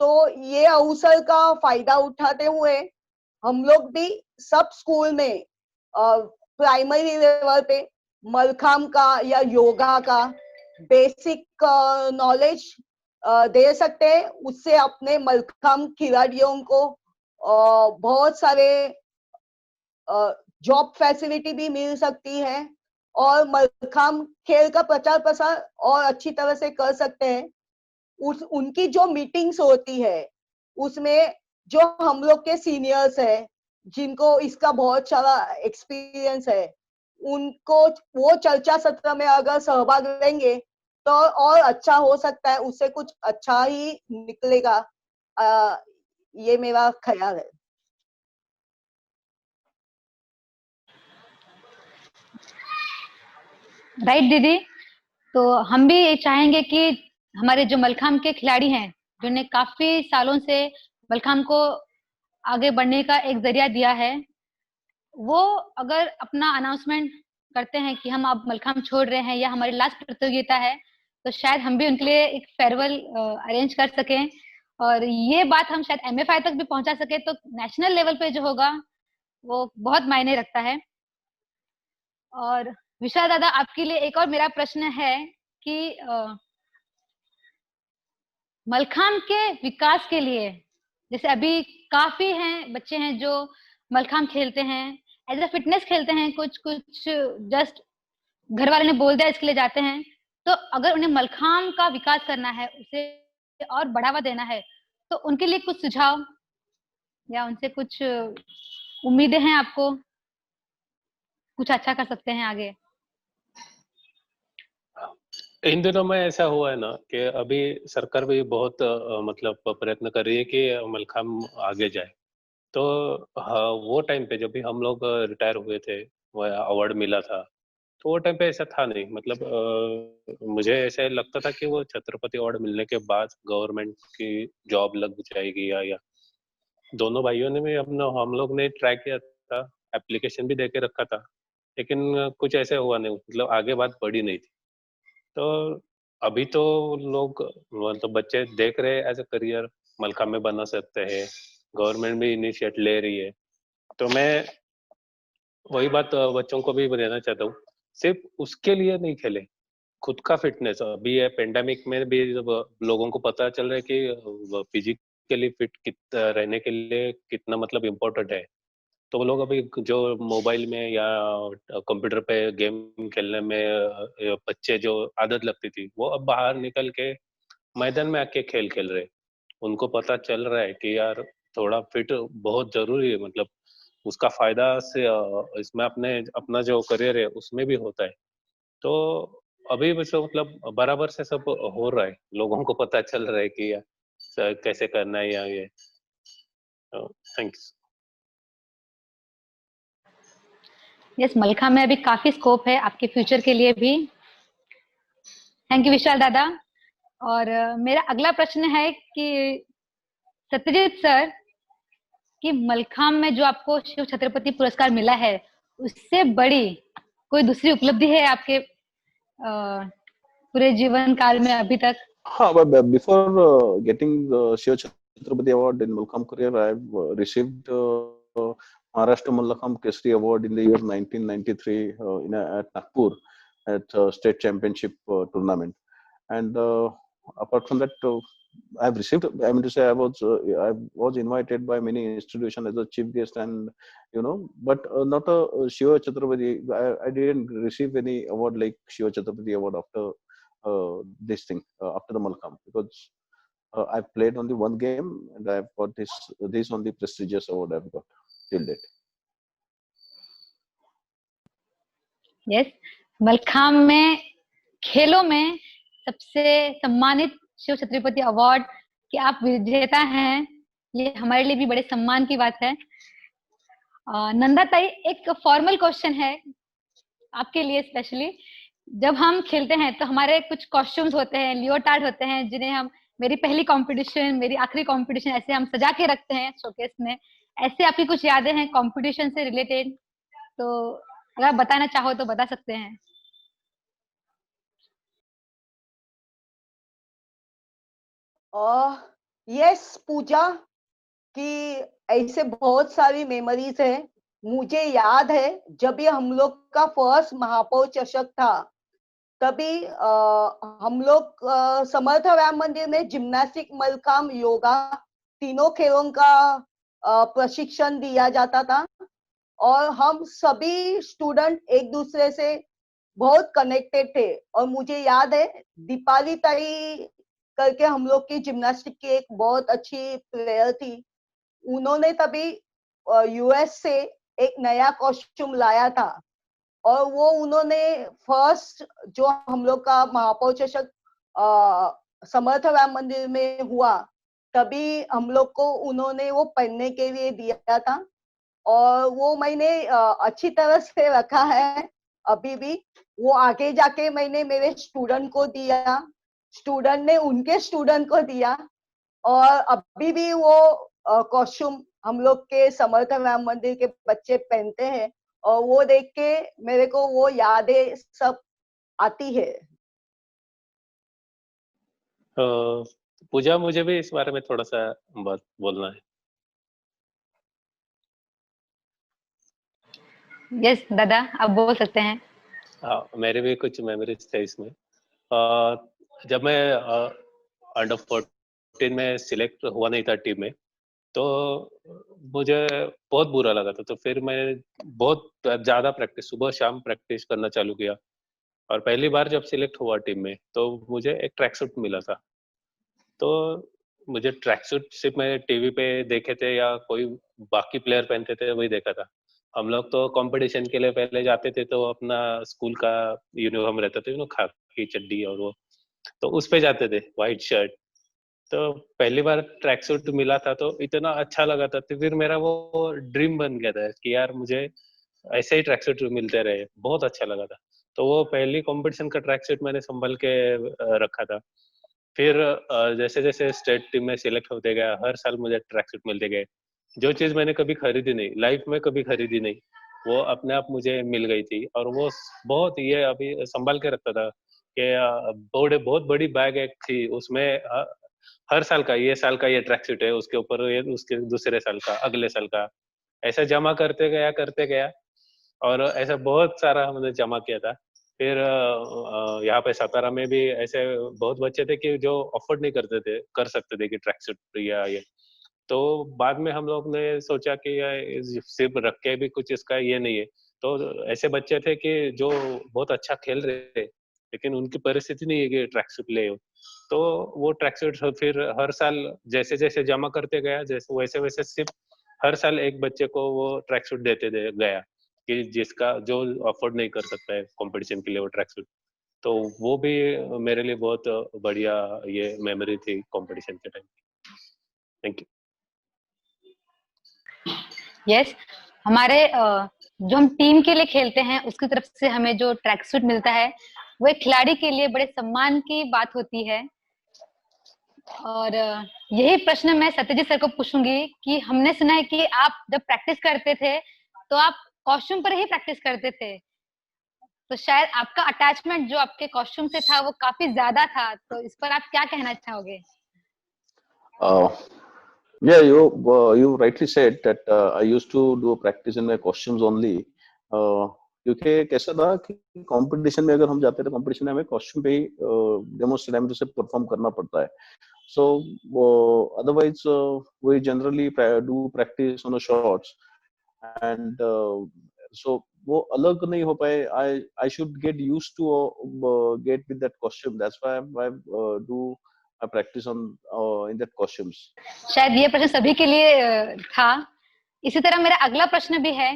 तो ये अवसर का फायदा उठाते हुए हम लोग भी सब स्कूल में प्राइमरी लेवल पे मलखाम का या योगा का बेसिक नॉलेज दे सकते हैं। उससे अपने मलखाम खिलाड़ियों को बहुत सारे जॉब फैसिलिटी भी मिल सकती है और मलखाम खेल का प्रचार प्रसार और अच्छी तरह से कर सकते हैं। उनकी जो मीटिंग्स होती है उसमें जो हम लोग के सीनियर्स है जिनको इसका बहुत सारा एक्सपीरियंस है, उनको वो चर्चा सत्र में अगर सहभाग लेंगे तो और अच्छा हो सकता है, उससे कुछ अच्छा ही निकलेगा। ये मेरा ख्याल है। राइट दीदी। तो हम भी ये चाहेंगे कि हमारे जो मलखाम के खिलाड़ी हैं, जिन्होंने काफी सालों से मलखाम को आगे बढ़ने का एक जरिया दिया है, वो अगर अपना अनाउंसमेंट करते हैं कि हम अब मलखाम छोड़ रहे हैं या हमारी लास्ट प्रतियोगिता है, तो शायद हम भी उनके लिए एक फेयरवेल अरेंज कर सकें और ये बात हम शायद MFI तक भी पहुंचा सके, तो नेशनल लेवल पे जो होगा वो बहुत मायने रखता है। और विशाल दादा, आपके लिए एक और मेरा प्रश्न है कि मलखाम के विकास के लिए, जैसे अभी काफी हैं बच्चे हैं जो मलखाम खेलते हैं, एज अ फिटनेस खेलते हैं, कुछ कुछ जस्ट घर वाले ने बोल दिया इसके लिए जाते हैं। तो अगर उन्हें मलखाम का विकास करना है, उसे और बढ़ावा देना है, तो उनके लिए कुछ सुझाव या उनसे कुछ उम्मीदें हैं आपको, कुछ अच्छा कर सकते हैं आगे? इन दिनों में ऐसा हुआ है ना कि अभी सरकार भी बहुत मतलब प्रयत्न कर रही है कि मलखाम आगे जाए। तो हाँ, वो टाइम पे जब भी हम लोग रिटायर हुए थे, वो अवार्ड मिला था, तो वो टाइम पे ऐसा था नहीं। मतलब मुझे ऐसा लगता था कि वो छत्रपति अवार्ड मिलने के बाद गवर्नमेंट की जॉब लग जाएगी या दोनों भाइयों ने भी अपना, हम लोग ने ट्राई किया था, एप्लीकेशन भी दे के रखा था, लेकिन कुछ ऐसे हुआ नहीं, मतलब आगे बात बढ़ी नहीं थी। तो अभी तो लोग मतलब बच्चे देख रहे हैं एज अ करियर मलखा में बना सकते हैं, गवर्नमेंट भी इनिशिएट ले रही है। तो मैं वही बात बच्चों को भी देना चाहता हूँ, सिर्फ उसके लिए नहीं खेले, खुद का फिटनेस। अभी ये पेंडेमिक में भी जब लोगों को पता चल रहा है कि फिजिकली फिट रहने के लिए कितना मतलब इम्पोर्टेंट है, तो वो लोग अभी जो मोबाइल में या कंप्यूटर पे गेम खेलने में बच्चे जो आदत लगती थी, वो अब बाहर निकल के मैदान में आके खेल खेल रहे। उनको पता चल रहा है कि यार थोड़ा फिट बहुत जरूरी है, मतलब उसका फायदा से इसमें अपने अपना जो करियर है उसमें भी होता है। तो अभी बस मतलब बराबर से सब हो रहा है, लोगों को पता चल रहा है कि यार कैसे करना है या ये। थैंक्स। यस, मलखा में अभी काफी स्कोप है आपके फ्यूचर के लिए भी। थैंक यू विशाल दादा। और मेरा अगला प्रश्न है कि सत्यजीत सर, कि मलखाम में जो आपको शिव छत्रपति पुरस्कार मिला है, उससे बड़ी कोई दूसरी उपलब्धि है आपके पूरे जीवन काल में अभी तक? but before getting the Shiva Chhatrapati Award in Malkham career, I've received Maharashtra Mallakhamb Kesari Award in the year 1993 at Nagpur at state championship tournament. And apart from that, I've received. I mean to say, I was invited by many institutions as a chief guest, and but not a Shiva Chhatrapati. I didn't receive any award like Shiva Chhatrapati Award after this thing after the Malkham, because I've played only one game and I've got this only prestigious award I've got till date. Yes, mallakhamb में खेलों में सबसे सम्मानित Shiv Chhatrapati award कि आप विजेता हैं, ये हमारे लिए भी बड़े सम्मान की बात है। नंदा ताई, एक फॉर्मल क्वेश्चन है आपके लिए स्पेशली। जब हम खेलते हैं तो हमारे कुछ कॉस्ट्यूम्स होते हैं, लियोटार्ड होते हैं, जिन्हें हम मेरी पहली कंपटीशन, मेरी आखिरी कंपटीशन, ऐसे हम सजा के रखते हैं शोकेस में। ऐसे आपकी कुछ यादें हैं कंपटीशन से रिलेटेड? तो अगर आप बताना चाहो तो बता सकते हैं। यस पूजा, कि ऐसे बहुत सारी मेमोरीज है। मुझे याद है जब ये हम लोग का फर्स्ट महापौर चषक था, तभी हम लोग समर्थ व्यायाम मंदिर में जिम्नास्टिक, मलखाम, योगा तीनों खेलों का प्रशिक्षण दिया जाता था। और हम सभी स्टूडेंट एक दूसरे से बहुत कनेक्टेड थे। और मुझे याद है दीपाली ताई करके हम लोग की जिम्नास्टिक की एक बहुत अच्छी प्लेयर थी, उन्होंने तभी यूएस से एक नया कॉस्ट्यूम लाया था। और वो उन्होंने फर्स्ट जो हम लोग का महापौर चषक समर्थ व्यायाम मंदिर में हुआ, तभी हम लोग को उन्होंने वो पहनने के लिए दिया था। और वो मैंने अच्छी तरह से रखा है अभी भी। वो आगे जाके मैंने मेरे स्टूडेंट को दिया, स्टूडेंट ने उनके स्टूडेंट को दिया। और अभी भी वो कॉस्ट्यूम हम लोग के समर्थ व्यायाम मंदिर के बच्चे पहनते हैं। और वो देख के मेरे को वो यादें सब आती है। पूजा, मुझे भी इस बारे में थोड़ा सा बात बोलना है। यस दादा, आप बोल सकते हैं। हाँ, मेरे भी कुछ मेमोरीज थे इसमें। जब मैं अंडर 14 में सिलेक्ट हुआ नहीं था टीम में, तो मुझे बहुत बुरा लगा था। तो फिर मैं बहुत ज्यादा प्रैक्टिस, सुबह शाम प्रैक्टिस करना चालू किया। और पहली बार जब सिलेक्ट हुआ टीम में, तो मुझे एक ट्रैक सूट मिला था। तो मुझे ट्रैक सूट सिर्फ मैं टीवी पे देखे थे या कोई बाकी प्लेयर पहनते थे वही देखा था। हम लोग तो कंपटीशन के लिए पहले जाते थे तो अपना स्कूल का यूनिफॉर्म रहता था, खाकी चड्डी और वो, तो उस पे जाते थे, व्हाइट शर्ट। तो पहली बार ट्रैक सूट मिला था तो इतना अच्छा लगा था। तो फिर मेरा वो ड्रीम बन गया था कि यार मुझे ऐसे ही ट्रैक सूट मिलते रहे। बहुत अच्छा लगा था। तो वो पहली कंपटीशन का ट्रैक सूट मैंने संभल के रखा था। फिर जैसे जैसे स्टेट टीम में सिलेक्ट होते गया, हर साल मुझे ट्रैक सूट मिलते गए। जो चीज मैंने कभी खरीदी नहीं, लाइफ में कभी खरीदी नहीं, वो अपने आप मुझे मिल गई थी। और वो बहुत, ये अभी संभाल के रखता था कि बहुत बड़ी बैग एक थी, उसमें हर साल का, ये साल का ये ट्रैक सूट है, उसके ऊपर ये उसके दूसरे साल का, अगले साल का, ऐसा जमा करते गया। और ऐसा बहुत सारा हमने जमा किया था। फिर यहाँ पे सातारा में भी ऐसे बहुत बच्चे थे कि जो अफोर्ड नहीं कर सकते थे कि ट्रैक सूट या ये। तो बाद में हम लोग ने सोचा कि सिर्फ रख के भी कुछ इसका ये नहीं है। तो ऐसे बच्चे थे कि जो बहुत अच्छा खेल रहे थे, लेकिन उनकी परिस्थिति नहीं है कि ट्रैक सूट ले। तो वो ट्रैक सूट फिर हर साल जैसे जैसे जमा करते गया, जैसे वैसे वैसे सिर्फ हर साल एक बच्चे को वो ट्रैक सूट देते गया, कि जिसका जो अफोर्ड नहीं कर सकता है कंपटीशन के लिए वो ट्रैक सूट। तो वो भी मेरे लिए बहुत बढ़िया ये मेमोरी थी कंपटीशन के टाइम। Thank you. यस, हमारे जो हम टीम के लिए खेलते हैं उसकी तरफ से हमें जो ट्रैक सूट मिलता है, वो एक खिलाड़ी के लिए बड़े सम्मान की बात होती है। और यही प्रश्न मैं सत्यजीत सर को पूछूंगी कि हमने सुना है कि आप जब प्रैक्टिस करते थे तो आप कॉस्ट्यूम पर ही प्रैक्टिस करते थे, तो शायद आपका अटैचमेंट जो आपके कॉस्ट्यूम से था वो काफी ज्यादा था। तो इस पर आप क्या कहना चाहोगे? Yeah, you rightly said that I used to do practice in my costumes only. क्योंकि कैसा था कि कंपटीशन में अगर हम जाते थे, कंपटीशन में हमें कॉस्ट्यूम पे ही डेमोन्स्ट्रेट से परफॉर्म करना पड़ता है। So otherwise we generally do practice on the shorts, and so वो अलग नहीं हो पाए. I should get used to get with that costume. That's why I do I practice on in that costumes. शायद ये प्रश्न सभी के लिए था। इसी तरह मेरा अगला प्रश्न भी है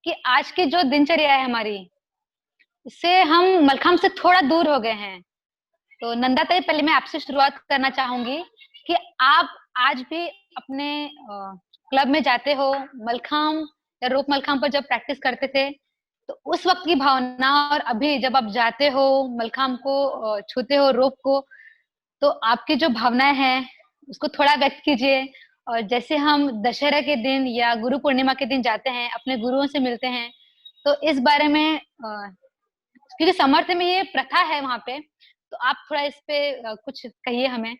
कि आज की जो दिनचर्या है हमारी, इससे हम मलखाम से थोड़ा दूर हो गए हैं। तो नंदा ताई, पहले मैं आपसे शुरुआत करना चाहूंगी कि आप आज भी अपने क्लब में जाते हो, मलखाम या रोप मलखाम पर जब प्रैक्टिस करते थे, तो उस वक्त की भावना और अभी जब आप जाते हो मलखाम को छूते हो रोप को, तो आपकी जो भावनाएं हैं उसको थोड़ा व्यक्त कीजिए। और जैसे हम दशहरा के दिन या गुरु पूर्णिमा के दिन जाते हैं, अपने गुरुओं से मिलते हैं, तो इस बारे में क्योंकि समर्थ में ये प्रथा है वहां पे, तो आप थोड़ा इस पे कुछ कहिए हमें।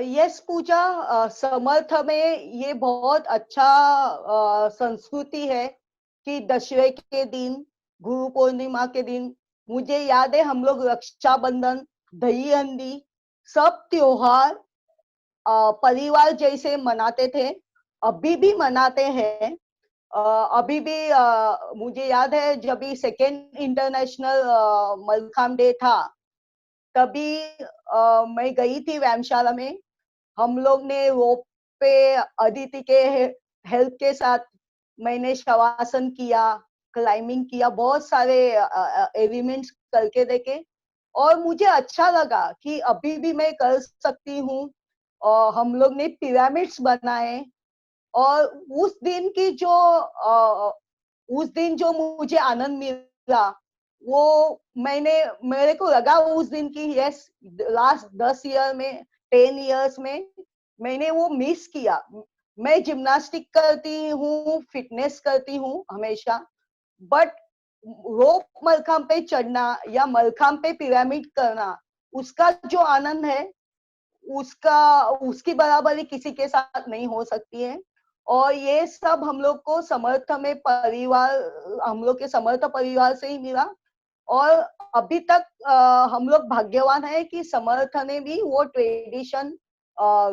यस पूजा, समर्थ में ये बहुत अच्छा संस्कृति है कि दशहरे के दिन, गुरु पूर्णिमा के दिन, मुझे याद है हम लोग रक्षाबंधन, दही हंडी, सब त्योहार परिवार जैसे मनाते थे, अभी भी मनाते हैं। अभी भी मुझे याद है जब भी सेकेंड इंटरनेशनल मलखाम डे था, तभी मैं गई थी व्यायामशाला में। हम लोग ने रोप पे अदिति के हेल्प के साथ मैंने शवासन किया, क्लाइंबिंग किया, बहुत सारे एलिमेंट्स करके देखे, और मुझे अच्छा लगा कि अभी भी मैं कर सकती हूँ। और हम लोग ने पिरामिड्स बनाए, और उस दिन जो मुझे आनंद मिला, वो मेरे को लगा उस दिन की, यस, लास्ट 10 ईयर में, 10 इयर्स में मैंने वो मिस किया। मैं जिम्नास्टिक करती हूँ, फिटनेस करती हूँ हमेशा, बट रोप मलखाम पे चढ़ना या मलखाम पे पिरामिड करना, उसका जो आनंद है, उसकी बराबरी किसी के साथ नहीं हो सकती है। और ये सब हम लोग को समर्थ में परिवार, हम लोग के समर्थ परिवार से ही मिला। और अभी तक हम लोग भाग्यवान है कि समर्थ ने भी वो ट्रेडिशन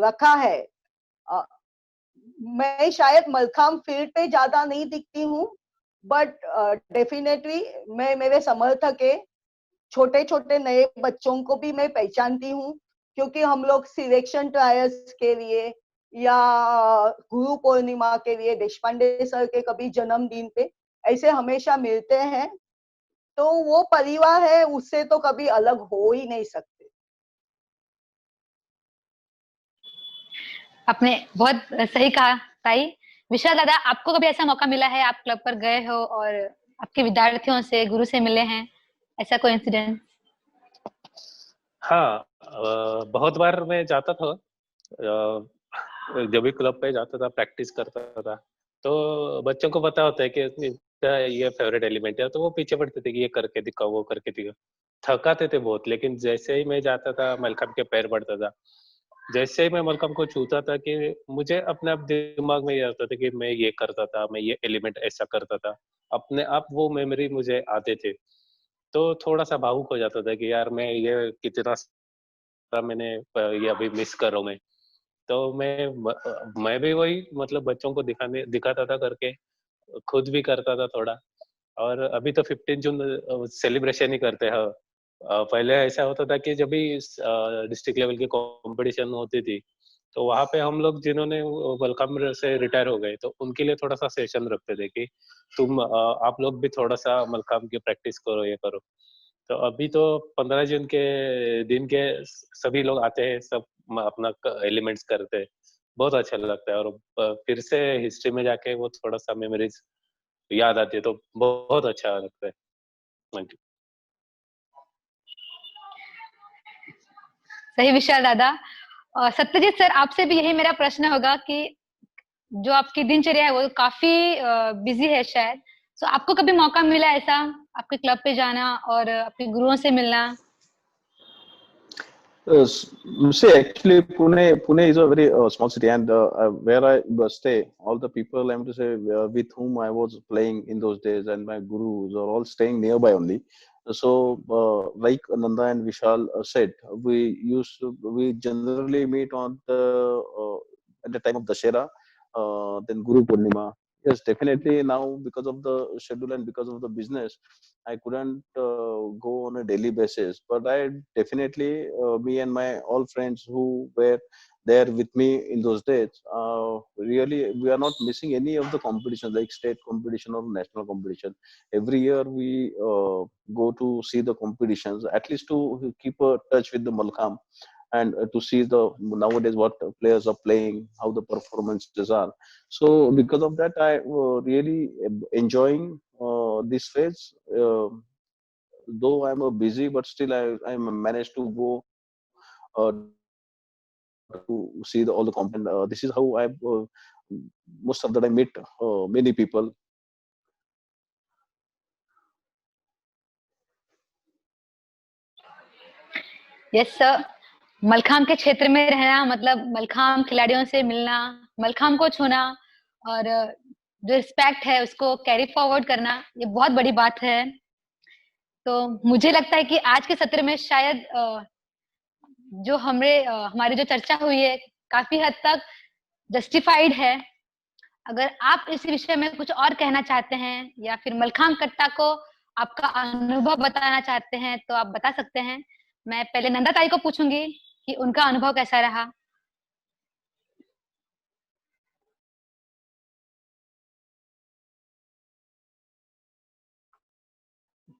रखा है। अ, मैं शायद मलखाम फील्ड पे ज्यादा नहीं दिखती हूँ, बट डेफिनेटली मैं मेरे समर्थ के छोटे छोटे नए बच्चों को भी मैं पहचानती हूँ, क्योंकि हम लोग सिलेक्शन ट्रायल्स के लिए या गुरु पूर्णिमा के लिए देशपांडे सर के कभी जन्मदिन पे ऐसे हमेशा मिलते हैं। तो वो परिवार है, उससे तो कभी अलग हो ही नहीं सकते। आपने बहुत सही कहा ताई। विशाल दादा, आपको कभी ऐसा मौका मिला है, आप क्लब पर गए हो और आपके विद्यार्थियों से, गुरु से मिले हैं, ऐसा कोई इंसिडेंट? हाँ, बहुत बार मैं जाता था, जब भी क्लब पे जाता था, प्रैक्टिस करता था, तो बच्चों को पता होता है कि इनका ये फेवरेट एलिमेंट है, तो वो पीछे पड़ते थे कि ये करके दिखाओ, वो करके दिखाओ। थकाते थे बहुत, लेकिन जैसे ही मैं जाता था, मलखम के पैर पड़ता था, जैसे ही मैं मलखम को छूता था, कि मुझे अपने आप दिमाग में ये आता था कि मैं ये करता था, मैं ये एलिमेंट ऐसा करता था, अपने आप वो मेमोरी मुझे आते थे। तो थोड़ा सा भावुक हो जाता था कि यार मैं ये कितना मैंने ये अभी मिस कर रहा हूँ मैं। तो मैं भी वही मतलब बच्चों को दिखाता था करके, खुद भी करता था थोड़ा। और अभी तो 15 जून सेलिब्रेशन ही करते हैं। पहले ऐसा होता था कि जब भी डिस्ट्रिक्ट लेवल की कंपटीशन होती थी, तो वहां पे हम लोग जिन्होंने वेलकम से रिटायर हो गए, तो उनके लिए थोड़ा सा सेशन रखते थे कि आप लोग भी थोड़ा सा मलखाम की प्रैक्टिस करो, ये करो। तो अभी तो 15 जून के दिन के सभी लोग आते हैं, सब अपना एलिमेंट्स करते हैं, बहुत अच्छा लगता है। और फिर से हिस्ट्री में जाके वो थोड़ा सा मेमोरीज याद आती है, तो बहुत अच्छा लगता है। Thank you. सही विशाल दादा। और सत्यजीत सर, आपसे भी यही मेरा प्रश्न होगा कि जो आपकी दिनचर्या है वो काफी बिजी है शायद, तो आपको कभी मौका मिला ऐसा आपके क्लब पे जाना और अपने गुरुओं से मिलना? See, actually, Pune is a very small city, and where I stay, all the people, I'm to say, with whom I was playing in those days, and my gurus are all staying nearby only. So, like Nanda and Vishal said, we generally meet on at the time of Dashera, then Guru Purnima. Yes, definitely. Now, because of the schedule and because of the business, I couldn't go on a daily basis, but I definitely, me and my all friends who were there with me in those days, really we are not missing any of the competition, like state competition or national competition. Every year we go to see the competitions, at least to keep a touch with the Malkham, and to see the nowadays what players are playing, how the performances are. So because of that, I really enjoying this phase. Though I'm busy, but still I managed to go to see all the comp, and this is how I most of the time meet many people. Yes sir, mallakhamb के क्षेत्र में रहना मतलब मलखाम खिलाड़ियों से मिलना, मलखाम को छूना और जो रिस्पेक्ट है उसको कैरी फॉरवर्ड करना, ये बहुत बड़ी बात है। तो मुझे लगता है कि आज के सत्र में शायद जो हमारी जो चर्चा हुई है काफी हद तक जस्टिफाइड है। अगर आप इस विषय में कुछ और कहना चाहते हैं या फिर मलखाम कट्टा को आपका अनुभव बताना चाहते हैं तो आप बता सकते हैं। मैं पहले नंदा ताई को पूछूंगी कि उनका अनुभव कैसा रहा।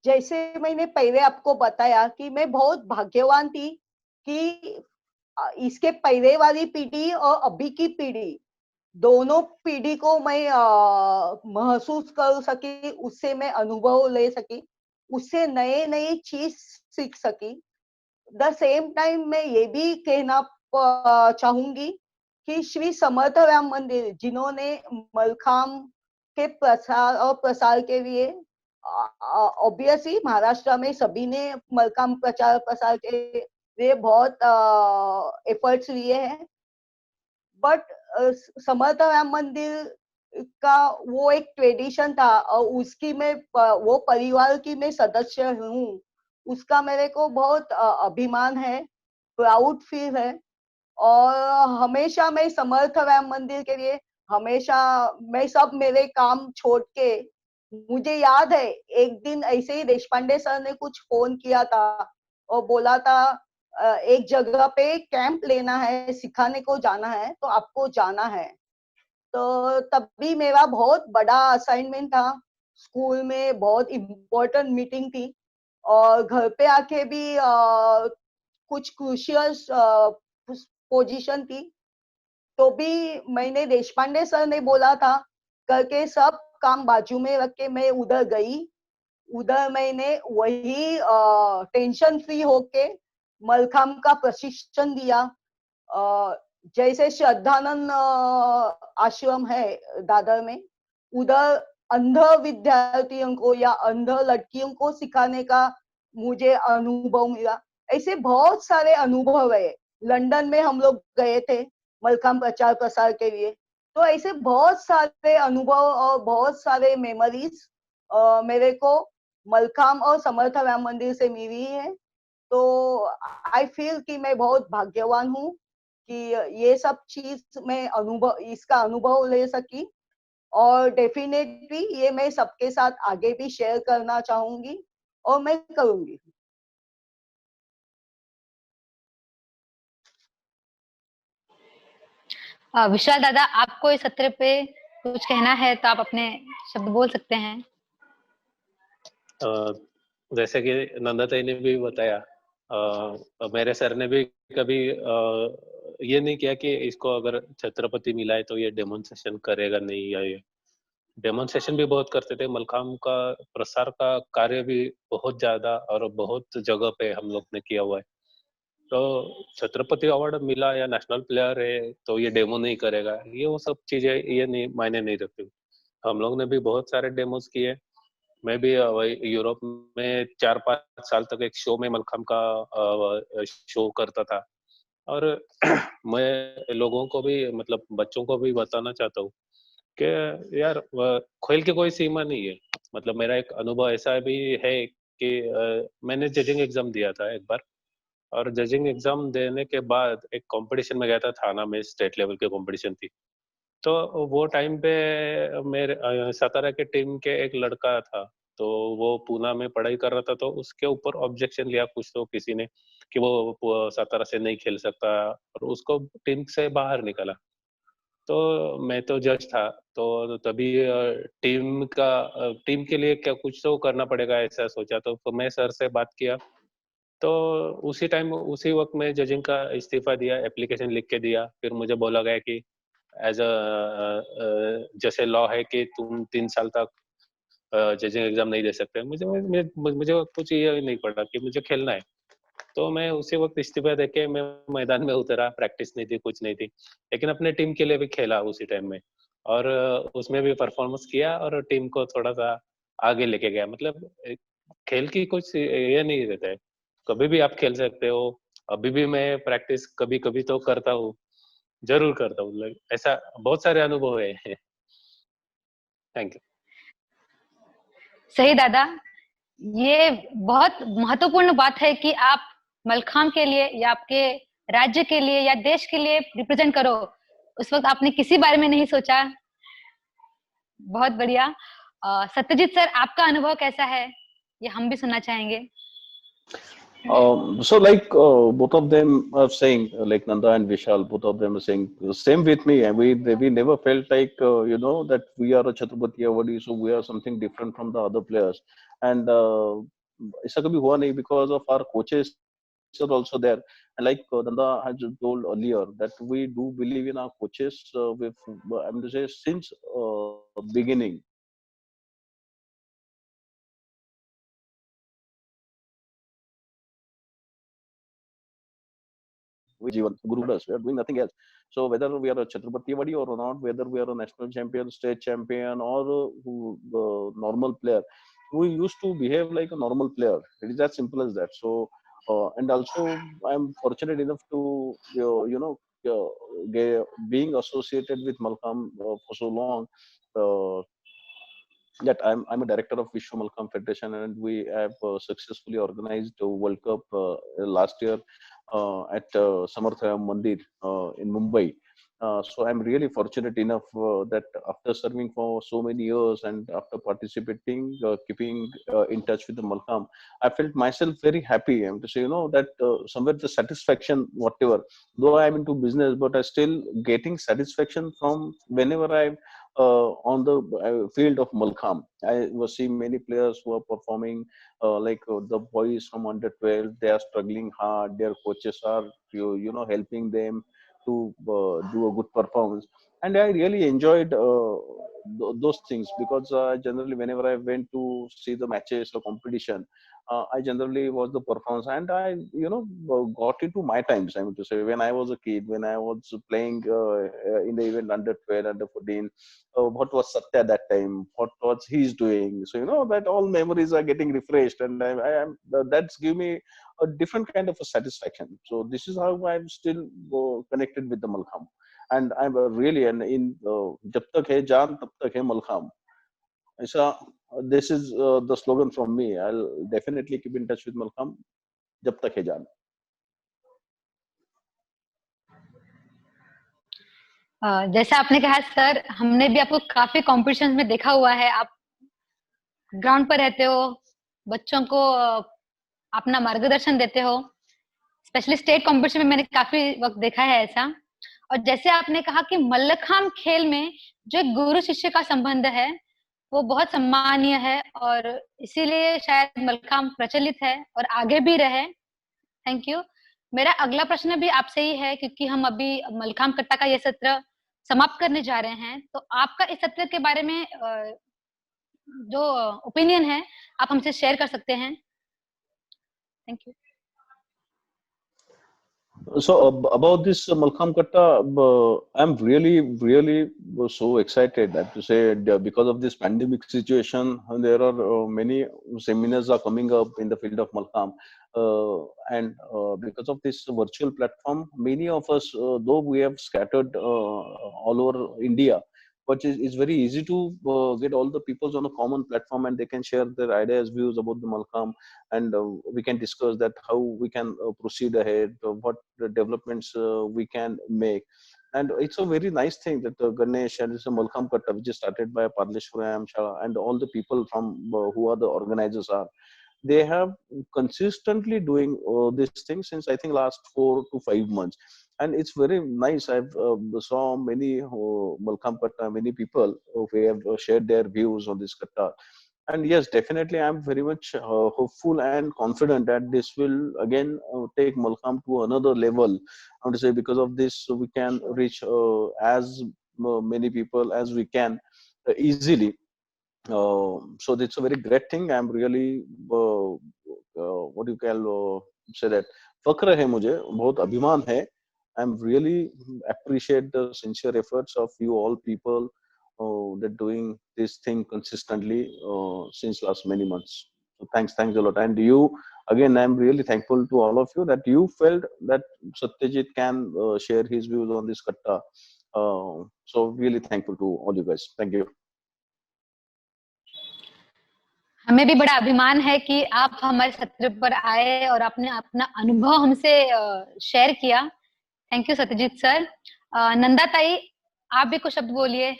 जैसे मैंने पहले आपको बताया कि मैं बहुत भाग्यवान थी कि इसके पहले वाली पीढ़ी और अभी की पीढ़ी दोनों पीढ़ी को मैं महसूस कर सकी, उससे मैं अनुभव ले सकी, उससे नए नए चीज सीख सकी। द सेम टाइम मैं ये भी कहना चाहूंगी कि श्री समर्थ राम मंदिर जिन्होंने मलखाम के प्रसार और प्रसार के लिए ऑब्वियसली महाराष्ट्र में सभी ने मलखाम प्रचार प्रसार के लिए बहुत एफर्ट्स लिए हैं, बट समर्थ राम मंदिर का वो एक ट्रेडिशन था और उसकी मैं वो परिवार की मैं सदस्य हूँ, उसका मेरे को बहुत अभिमान है, प्राउड फील है। और हमेशा मैं समर्थ राम मंदिर के लिए हमेशा मैं सब मेरे काम छोड़ के, मुझे याद है एक दिन ऐसे ही देशपांडे सर ने कुछ फोन किया था और बोला था एक जगह पे कैंप लेना है, सिखाने को जाना है, तो आपको जाना है। तो तभी मेरा बहुत बड़ा असाइनमेंट था, स्कूल में बहुत इम्पोर्टेंट मीटिंग थी और घर पे आके भी कुछ क्रूशियल पोजीशन थी, तो भी मैंने देशपांडे सर ने बोला था करके सब काम बाजू में रख के मैं उधर गई। उधर मैंने वही टेंशन फ्री होके मलखाम का प्रशिक्षण दिया। जैसे श्रद्धानंद आश्रम है दादर में, उधर अंध विद्यार्थियों को या अंध लड़कियों को सिखाने का मुझे अनुभव मिला। ऐसे बहुत सारे अनुभव है। लंदन में हम लोग गए थे मलखाम प्रचार प्रसार के लिए, तो ऐसे बहुत सारे अनुभव और बहुत सारे मेमोरीज मेरे को मलखाम और समर्थ राम मंदिर से मिली है। तो आई फील कि मैं बहुत भाग्यवान हूँ कि ये सब चीज मैं इसका अनुभव ले सकी और डेफिनेटली ये मैं सबके साथ आगे भी शेयर करना चाहूंगी और मैं करूंगी। विशाल दादा, आपको इस सत्र पे कुछ कहना है तो आप अपने शब्द बोल सकते हैं। जैसे कि नंदाताई ने भी बताया, मेरे सर ने भी कभी ये नहीं किया कि इसको अगर छत्रपति मिला है तो ये डेमोन्स्ट्रेशन करेगा नहीं, या ये डेमोन्स्ट्रेशन भी बहुत करते थे। मलखाम का प्रसार का कार्य भी बहुत ज्यादा और बहुत जगह पे हम लोग ने किया हुआ है। तो छत्रपति अवार्ड मिला या नेशनल प्लेयर है तो ये डेमो नहीं करेगा, ये वो सब चीजें ये नहीं मायने नहीं रखती। हम लोग ने भी बहुत सारे डेमोस किए। मैं भी यूरोप में 4-5 साल तक एक शो में मलखाम का शो करता था। और मैं लोगों को भी, मतलब बच्चों को भी बताना चाहता हूँ कि यार खेल की कोई सीमा नहीं है। मतलब मेरा एक अनुभव ऐसा भी है कि मैंने जजिंग एग्जाम दिया था एक बार, और जजिंग एग्जाम देने के बाद एक कंपटीशन में गया था थाना में, स्टेट लेवल की कंपटीशन थी। तो वो टाइम पे मेरे सातारा के टीम के एक लड़का था, तो वो पूना में पढ़ाई कर रहा था, तो उसके ऊपर ऑब्जेक्शन लिया कुछ तो किसी ने कि वो सातारा से नहीं खेल सकता, और उसको टीम से बाहर निकाला। तो मैं तो जज था, तो तभी टीम के लिए क्या कुछ तो करना पड़ेगा ऐसा सोचा, तो मैं सर से बात किया। तो उसी वक्त मैं जजिंग का इस्तीफा दिया, एप्लीकेशन लिख के दिया। फिर मुझे बोला गया कि एज जैसे लॉ है कि तुम 3 साल तक जजिंग एग्जाम नहीं दे सकते। मुझे कुछ ये नहीं पड़ा कि मुझे खेलना है। तो मैं उसी वक्त इस्तीफा देके मैं मैदान में उतरा। प्रैक्टिस नहीं थी, कुछ नहीं थी, लेकिन अपने टीम के लिए भी खेला उसी टाइम में, और उसमें भी परफॉर्मेंस किया और टीम को थोड़ा सा आगे लेके गया। मतलब खेल की कुछ ये नहीं रहता है, कभी भी आप खेल सकते हो। अभी भी मैं प्रैक्टिस कभी कभी तो करता हूँ, जरूर करता हूँ। ऐसा बहुत सारे अनुभव है। Thank you. सही दादा, ये बहुत महत्वपूर्ण बात है कि आप मलखाम के लिए या आपके राज्य के लिए या देश के लिए रिप्रेजेंट करो। उस वक्त आपने किसी बारे में नहीं सोचा। बहुत बढ़िया। सत्यजीत सर, आपका अनुभव कैसा है, ये हम भी सुनना चाहेंगे। So like both of them are saying, like Nanda and Vishal, both of them are saying same with me. And we never felt like that we are a Chhatrapati Awadi, so we are something different from the other players. And ऐसा कभी हुआ नहीं because of our coaches are also there. And like Nanda has told earlier that we do believe in our coaches with I'm to say since beginning. Jeevan, Guru us. We are doing nothing else. So whether we are a Chhatrapati Vadi or not, whether we are a national champion, state champion, or normal player, we used to behave like a normal player. It is as simple as that. So and also I'm fortunate enough to being associated with Malcolm for so long. Uh, that I'm a director of Vishwa Malkham Federation, and we have successfully organized a World Cup last year at Samarthaya Mandir in Mumbai. So I'm really fortunate enough that after serving for so many years and after participating, keeping in touch with the Malkham, I felt myself very happy. I'm to say, that somewhere the satisfaction, whatever, though I'm into business, but I still getting satisfaction from whenever I on the field of Malkham. I was seeing many players who are performing like the boys from under 12. They are struggling hard. Their coaches are helping them to do a good performance. And I really enjoyed those things because generally whenever I went to see the matches or competition, I generally watch the performance, and I got into my times. I mean to say, when I was a kid, when I was playing in the event under 12, under 14, what was Satya that time, what was he's doing. So that all memories are getting refreshed, and I am that's give me a different kind of a satisfaction. So this is how I'm still connected with the Malkham, and I'm really and in जब तक है जान तब तक है मलखाम. ऐसा this is the slogan from me. I'll definitely keep in touch with Malkham जब तक है जान. जैसा आपने कहा सर, हमने भी आपको काफी कॉम्पिटिशन में देखा हुआ है। आप ग्राउंड पर रहते हो, बच्चों को अपना मार्गदर्शन देते हो। स्पेशली स्टेट कॉम्पिटिशन में मैंने काफी वक्त देखा है ऐसा। और जैसे आपने कहा कि मल्लखांब खेल में जो एक गुरु शिष्य का संबंध है वो बहुत सम्मानीय है, और इसीलिए शायद मल्लखांब प्रचलित है और आगे भी रहे। Thank you. मेरा अगला प्रश्न भी आपसे ही है, क्योंकि हम अभी मलखांब कट्टा का ये सत्र समाप्त करने जा रहे हैं। तो आपका इस सत्र के बारे में जो ओपिनियन है आप हमसे शेयर कर सकते हैं। Thank you. So about this Malkham Katta, I'm really so excited. I have to say because of this pandemic situation, there are many seminars are coming up in the field of Malkham, and because of this virtual platform, many of us, though we have scattered all over India, but it's very easy to get all the peoples on a common platform, and they can share their ideas, views about the Malkham, and we can discuss that how we can proceed ahead, what the developments we can make. And it's a very nice thing that Ganesh and Malkham Katta, which is started by Parleshwar Amshala, and all the people from who are the organizers are, they have consistently doing this thing since I think last 4 to 5 months, and it's very nice. I've saw many Malkham Katta, many people who have shared their views on this Katta. And yes, definitely, I'm very much hopeful and confident that this will again take Malkham to another level. I want to say because of this, we can reach as many people as we can easily. So it's a very great thing. I'm really what do you call say that फक्र है मुझे बहुत अभिमान है. I'm really appreciate the sincere efforts of you all people that doing this thing consistently since last many months. So thanks a lot. And you again, I'm really thankful to all of you that you felt that Satyajit can share his views on this katta. So really thankful to all you guys. Thank you. हमें भी बड़ा अभिमान है कि आप हमारे सत्र पर आए और आपने अपना अनुभव हमसे शेयर किया. Thank you Satyajit sir. Nanda ताई, आप भी कुछ शब्द बोलिए.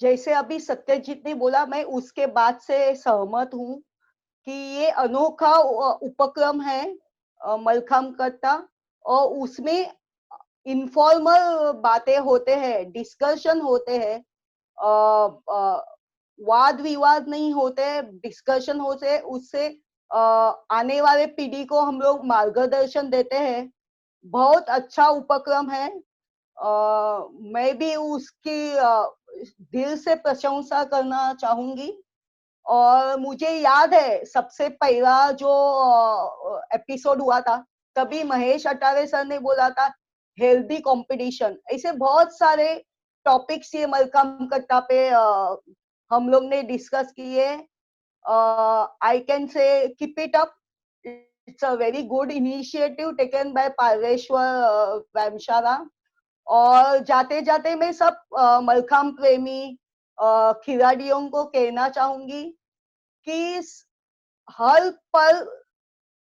जैसे अभी सत्यजीत ने बोला, मैं उसके बाद से सहमत हूँ कि ये अनोखा उपक्रम है मलखाम कट्टा, और उसमें इनफॉर्मल बातें होते हैं, डिस्कशन होते हैं, वाद विवाद नहीं होते, डिस्कशन होते हैं. उससे आने वाले पीढ़ी को हम लोग मार्गदर्शन देते हैं. बहुत अच्छा उपक्रम है. मैं भी उसकी दिल से प्रशंसा करना चाहूंगी. और मुझे याद है सबसे पहला जो एपिसोड हुआ था, तभी महेश अटारे सर ने बोला था हेल्दी कंपटीशन. ऐसे बहुत सारे टॉपिक्स ये मलखाम कट्टा पे हम लोग ने डिस्कस किए. I can say keep it up. It's a very good initiative taken by पार्लेश्वर वैमशाला. और जाते जाते मैं सब मलखाम प्रेमी खिलाड़ियों को कहना चाहूंगी कि हर पल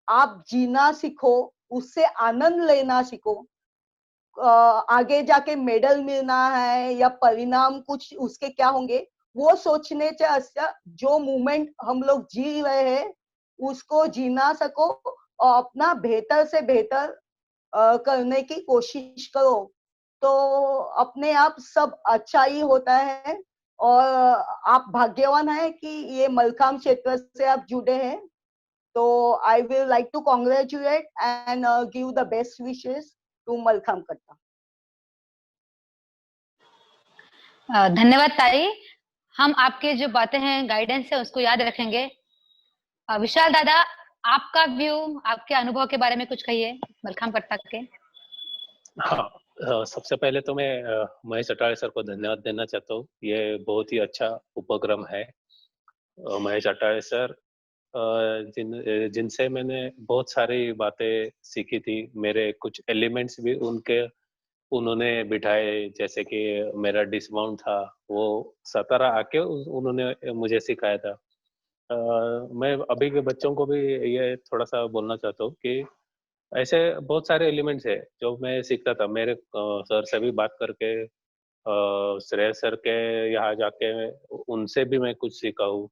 आप जीना सीखो, उससे आनंद लेना सीखो. आगे जाके मेडल मिलना है या परिणाम कुछ उसके क्या होंगे, वो सोचने से अच्छा जो मोमेंट हम लोग जी रहे हैं उसको जीना सको और अपना बेहतर से बेहतर करने की कोशिश करो. तो अपने आप सब अच्छा ही होता है. और आप भाग्यवान हैं कि ये मलखाम क्षेत्र से आप जुड़े हैं. तो I will like to congratulate and give the best wishes to Mallakhamb Katta. धन्यवाद ताई. हम आपके जो बातें हैं, गाइडेंस है, उसको याद रखेंगे. विशाल दादा, आपका व्यू, आपके अनुभव के बारे में कुछ कहिए मलखाम कट्टा के. हाँ, सबसे पहले तो मैं महेश अटारे सर को धन्यवाद देना चाहता हूँ. ये बहुत ही अच्छा उपक्रम है. महेश अटारे सर जिनसे मैंने बहुत सारी बातें सीखी थी. मेरे कुछ एलिमेंट्स भी उन्होंने बिठाए, जैसे कि मेरा डिसमाउंट था वो सतारा आके उन्होंने मुझे सिखाया था. मैं अभी के बच्चों को भी ये थोड़ा सा बोलना चाहता हूँ कि ऐसे बहुत सारे एलिमेंट्स है जो मैं सीखता था. मेरे सर से भी बात करके, श्रेयस सर के यहाँ जाके उनसे भी मैं कुछ सीखा हूँ.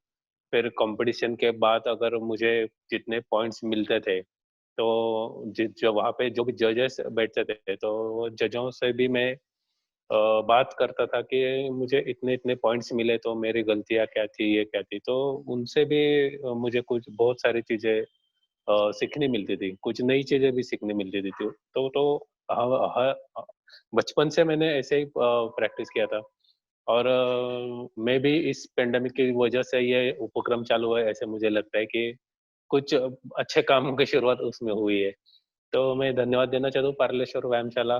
फिर कंपटीशन के बाद अगर मुझे जितने पॉइंट्स मिलते थे, तो जो वहाँ पे जो भी जजेस बैठते थे, तो जजों से भी मैं बात करता था कि मुझे इतने इतने पॉइंट्स मिले, तो मेरी गलतियाँ क्या थी, ये क्या थी. तो उनसे भी मुझे कुछ बहुत सारी चीजें सीखने मिलती थी, कुछ नई चीजें भी सीखने मिलती थी. बचपन से मैंने ऐसे ही प्रैक्टिस किया था. और मैं भी इस पेंडेमिक की वजह से ये उपक्रम चालू है, ऐसे मुझे लगता है कि कुछ अच्छे कामों की शुरुआत उसमें हुई है. तो मैं धन्यवाद देना चाहता हूँ पार्लेश्वर व्यायामशाला,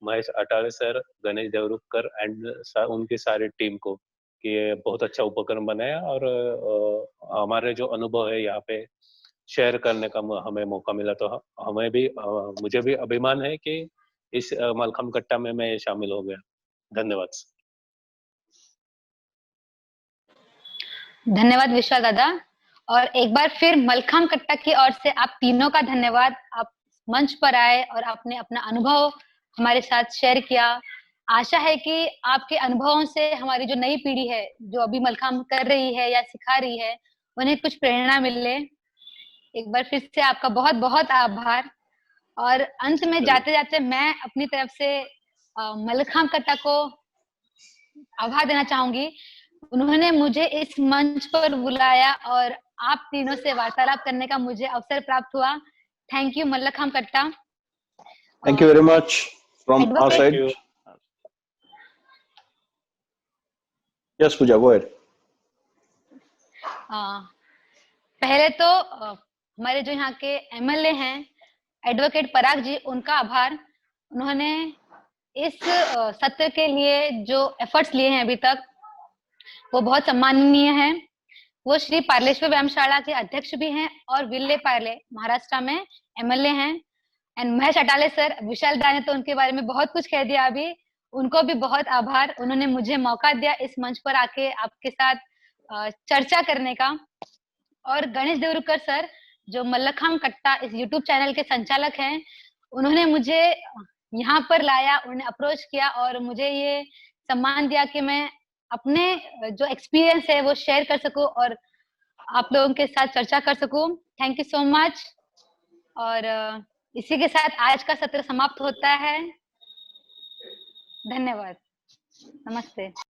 महेश अटारे सर, गणेश देवरुखकर एंड उनकी सारी टीम को कि ये बहुत अच्छा उपक्रम बनाया. और हमारे जो अनुभव है यहाँ पे शेयर करने का हमें मौका मिला. तो हमें भी मुझे भी अभिमान है कि इस मलखाम कट्टा में मैं शामिल हो गया. धन्यवाद. धन्यवाद विशाल दादा. और एक बार फिर मलखाम कट्टा की ओर से आप तीनों का धन्यवाद। आप मंच पर आए और आपने अपना अनुभव हमारे साथ शेयर किया। आशा है कि आपके अनुभवों से हमारी जो नई पीढ़ी है, जो अभी मलखाम कर रही है या सिखा रही है, उन्हें कुछ प्रेरणा मिले। एक बार फिर से आपका बहुत बहुत आभार। और अंत में जाते जाते मैं अपनी तरफ से मलखाम कट्टा को आभार देना चाहूंगी। उन्होंने मुझे इस मंच पर बुलाया और आप तीनों से वार्तालाप करने का मुझे अवसर प्राप्त हुआ। थैंक यू मल्लखाम कट्टा। Thank you very much from our Advocate- side. Thank you. Yes, Pooja, go ahead. पहले तो हमारे जो यहाँ के एमएलए हैं एडवोकेट पराग जी, उनका आभार। उन्होंने इस सत्र के लिए जो एफर्ट्स लिए हैं अभी तक, वो बहुत सम्माननीय हैं। वो श्री पार्लेश्वर व्यायामशाला के अध्यक्ष भी हैं और विल्ले पार्ले महाराष्ट्र में एमएलए हैं। एंड महेश अटाले सर, विशाल दा ने तो उनके बारे में बहुत कुछ कह दिया अभी, उनको भी बहुत आभार। उन्होंने मुझे मौका दिया इस मंच पर आके आपके साथ चर्चा करने का। और गणेश देवरुकर सर, जो मल्लखाम कट्टा इस यूट्यूब चैनल के संचालक हैं, उन्होंने मुझे यहाँ पर लाया, उन्हें अप्रोच किया और मुझे ये सम्मान दिया कि मैं अपने जो एक्सपीरियंस है वो शेयर कर सकूं और आप लोगों के साथ चर्चा कर सकूं। Thank you so much. और इसी के साथ आज का सत्र समाप्त होता है। धन्यवाद। नमस्ते।